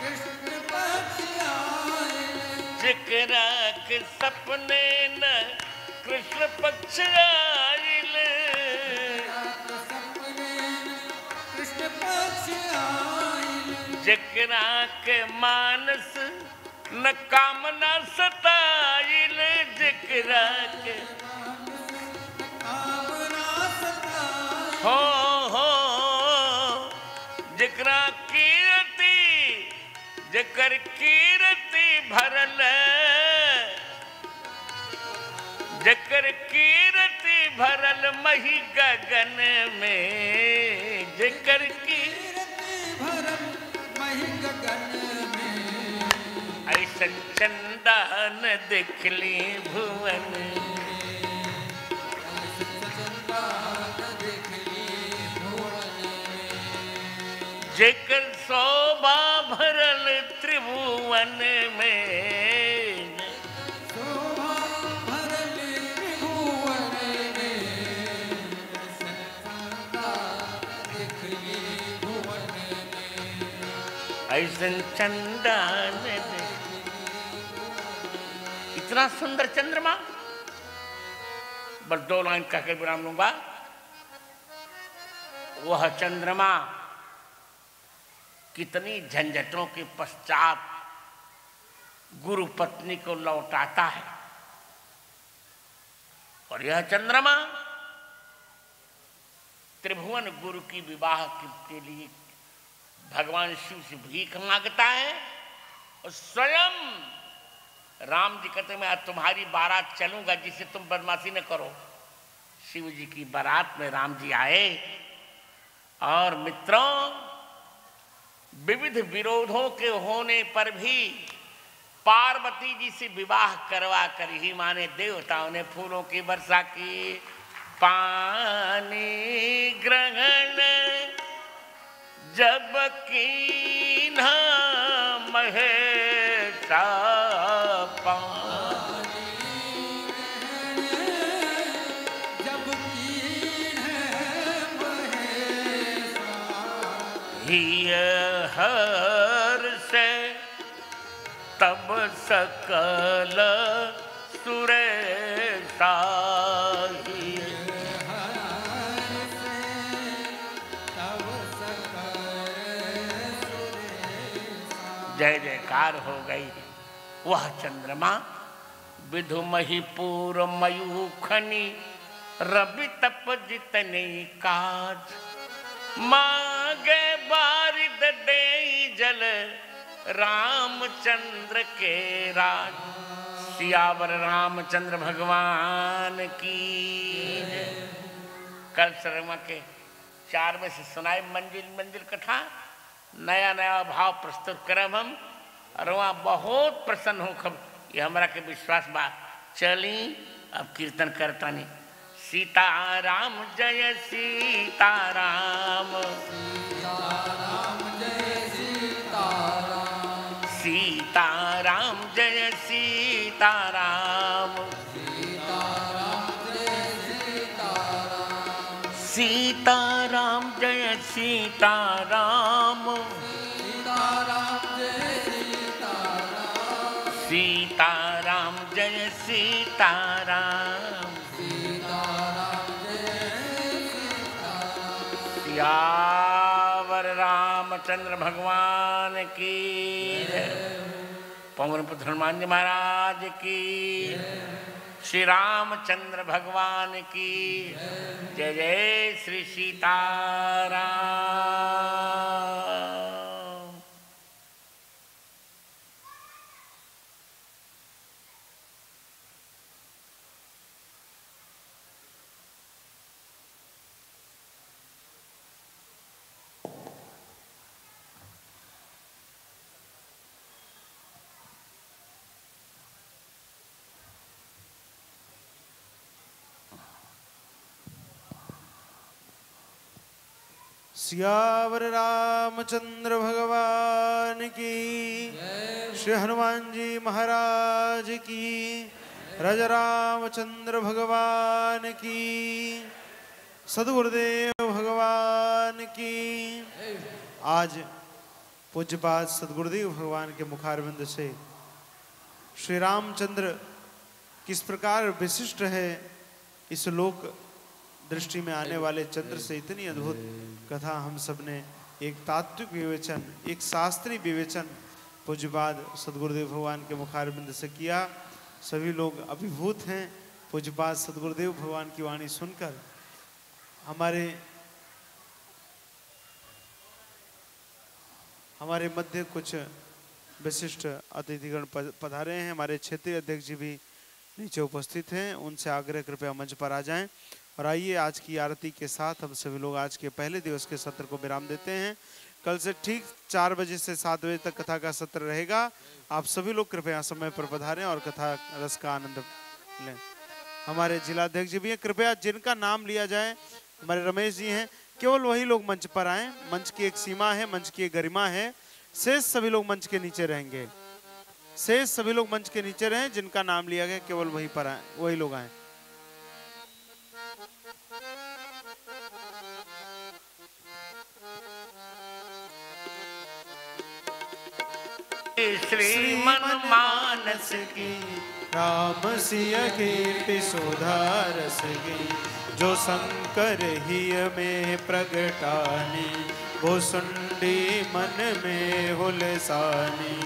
कृष्ण पक्ष आइल, जकरा के सपने न कृष्ण पक्ष आइल, सपने कृष्ण पक्ष आइल, जकरा के मानस न कामना सताइल, जकरा के हो जकरा कीर्ति जकर कीर्ति भरल, जकर कीर्ति भरल मही गगन में, जकर कीर्ति भरल नहीं गगन में, ऐसा चंदा न देख ली भुवन में। जेकर शोभा भरल त्रिभुवन में, शोभा भरल त्रिभुवन में, चंदा देखली भुवन में, ऐसन चंदा न देख। इतना सुंदर चंद्रमा। बस 2 लाइन कहकर विराम लूंगा। वह चंद्रमा कितनी झंझटों के पश्चात गुरु पत्नी को लौटाता है। और यह चंद्रमा त्रिभुवन गुरु की विवाह के लिए भगवान शिव से भीख मांगता है। और स्वयं राम जी कहते मैं तुम्हारी बारात चलूंगा जिससे तुम बदमाशी न करो। शिव जी की बारात में राम जी आए। और मित्रों, विविध विरोधों के होने पर भी पार्वती जी से विवाह करवा कर ही माने देवताओं ने फूलों की वर्षा की। पानी ग्रहण जब कीन्हा महेशा, पानी जब कीन्ह महेशा, हिय हर से तब सकल सुरेशा। जय जयकार हो गई। वह चंद्रमा विधु महिपूर मयूखनी रवि तप जितने काज। मांगे बारिद दे जल रामचंद्र के राज। सियावर रामचंद्र भगवान की। कल शर्मा के 4 में से सुनाए मंजिल मंजिल कथा। नया नया भाव प्रस्तुत करम हम। और वहाँ बहुत प्रसन्न हो खब ये हमारा के विश्वास बा। चली अब कीर्तन करता नहीं। सीताराम जय सीताराम, सीताराम जय सीताराम, सीताराम जय सीताराम, सीताराम जय सीताराम, सीताराम जय सीताराम, सीताराम जय सीताराम, सीताराम जय सीताराम। सियावर रामचंद्र भगवान की जय। पवन पुत्र हनुमान जी महाराज की। श्री रामचंद्र भगवान की जय। जय श्री सीताराम। सियावर रामचंद्र भगवान की। श्री हनुमान जी महाराज की। राजा रामचंद्र भगवान की। सद्गुरुदेव भगवान की। आज पूज्यपाद सद्गुरुदेव भगवान के मुखारविंद से श्री रामचंद्र किस प्रकार विशिष्ट है, इस लोक दृष्टि में आने वाले चंद्र से इतनी अद्भुत कथा हम सब ने एक तात्विक विवेचन, एक शास्त्रीय विवेचन पूज्यपाद सद्गुरुदेव भगवान के मुखारबिंद से किया। सभी लोग अभिभूत हैं पूज्यपाद सद्गुरुदेव भगवान की वाणी सुनकर। हमारे मध्य कुछ विशिष्ट अतिथिगण पधारे हैं। हमारे क्षेत्रीय अध्यक्ष जी भी नीचे उपस्थित हैं, उनसे आग्रह कृपया मंच पर आ जाएं। और आइए आज की आरती के साथ हम सभी लोग आज के पहले दिवस के सत्र को विराम देते हैं। कल से ठीक 4 बजे से 7 बजे तक कथा का सत्र रहेगा। आप सभी लोग कृपया समय पर पधारें और कथा रस का आनंद लें। हमारे जिलाध्यक्ष जी भी हैं, कृपया जिनका नाम लिया जाए, हमारे रमेश जी हैं, केवल वही लोग मंच पर आएं। मंच की एक सीमा है, मंच की एक गरिमा है। शेष सभी लोग मंच के नीचे रहेंगे। शेष सभी लोग मंच के नीचे रहें, जिनका नाम लिया गया केवल वही पर आए, वही लोग आए। श्रीमन मानस की राम सिय कीर्ति सुधारस की, जो शंकर हिय में प्रगटानी, वो सुंडी मन में हुलसानी,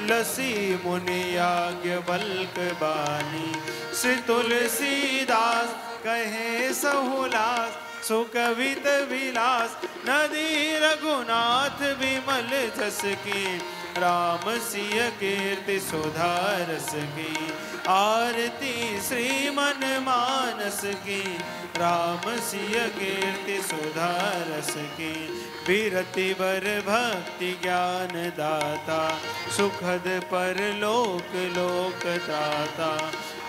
लसी मुनि याज्ञ बल्क बानी, श्री तुलसीदास कहे सहुलास, सुकवित विलास, नदी रघुनाथ विमल जस की, राम सिय कीर्ति सुधारस की, आरती श्रीमन मानस की, राम सिय कीर्ति सुधारस की, विरति वर भक्ति ज्ञान दाता, सुखद पर लोक लोक त्राता,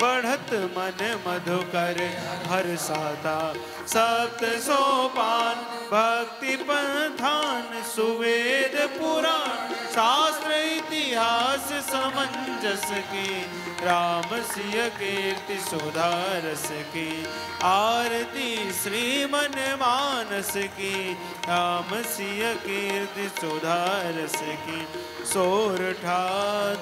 बढ़त मन मधुकर हर्षाता, सप्त सोपान भक्ति पंथान, सुवेद पुराण शास्त्र इतिहास समंजस की, राम सिय कीर्ति सुधारस की, आरती श्रीमन मानस की, राम सिय कीर्ति सुधारस की, सोरठा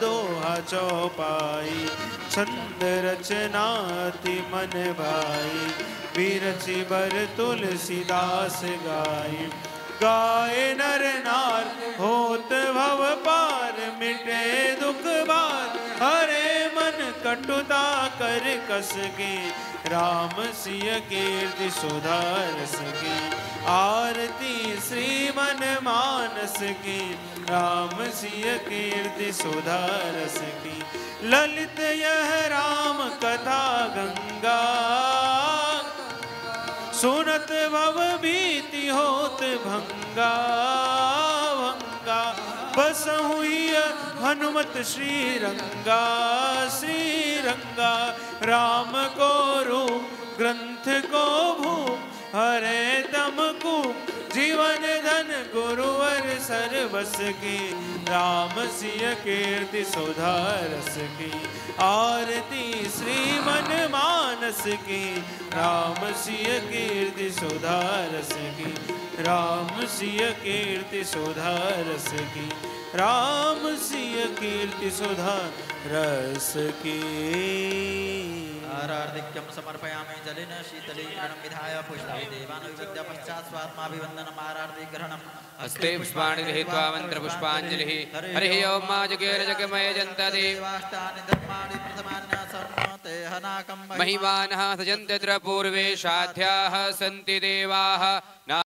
दोहा चौपाई, छंद रचनाति मन भाई, विरचि बर तुलसीदास गाय, गाए नर नार होत भव पार, मिटे दुख बार हरे मन कटुता कर कस की, राम सिय कीर्ति सुधारस की, आरती श्रीमन मानस की, राम सिय कीर्ति सुधारस की, ललित यह राम कथा गंगा, सुनत भव भीति होत भंगा भंगा, बस हुई हनुमत श्री रंगा श्री रंगा, राम को रूप ग्रंथ को भूप, हरे दम को जीवन धन गुरुवर सर्वस की, राम सिय कीर्ति सुधारस की, आरती श्रीमन मानस की, राम सिय कीर्ति सुधारस की, राम सिय कीर्ति सुधारस की, राम सिय कीर्ति सुधारस की। आरार्धिक्यं समर्पयामि जलेन शीतलीकरणं विधाय पुष्पे देवानुविद्या पश्चात् स्वात्माभिवन्दनम् आरार्धिग्रहणम् हस्ते पुष्पाणि गृहीत्वा मन्त्रपुष्पाञ्जलिः। हरिः ओं मा जगेन जगमय जन्तादि देवाष्टानि धर्माणि प्रथमान्यासन्नते हनाकं महिमानः सजन्त्यत्र पूर्वे साध्याः सन्ति देवाः।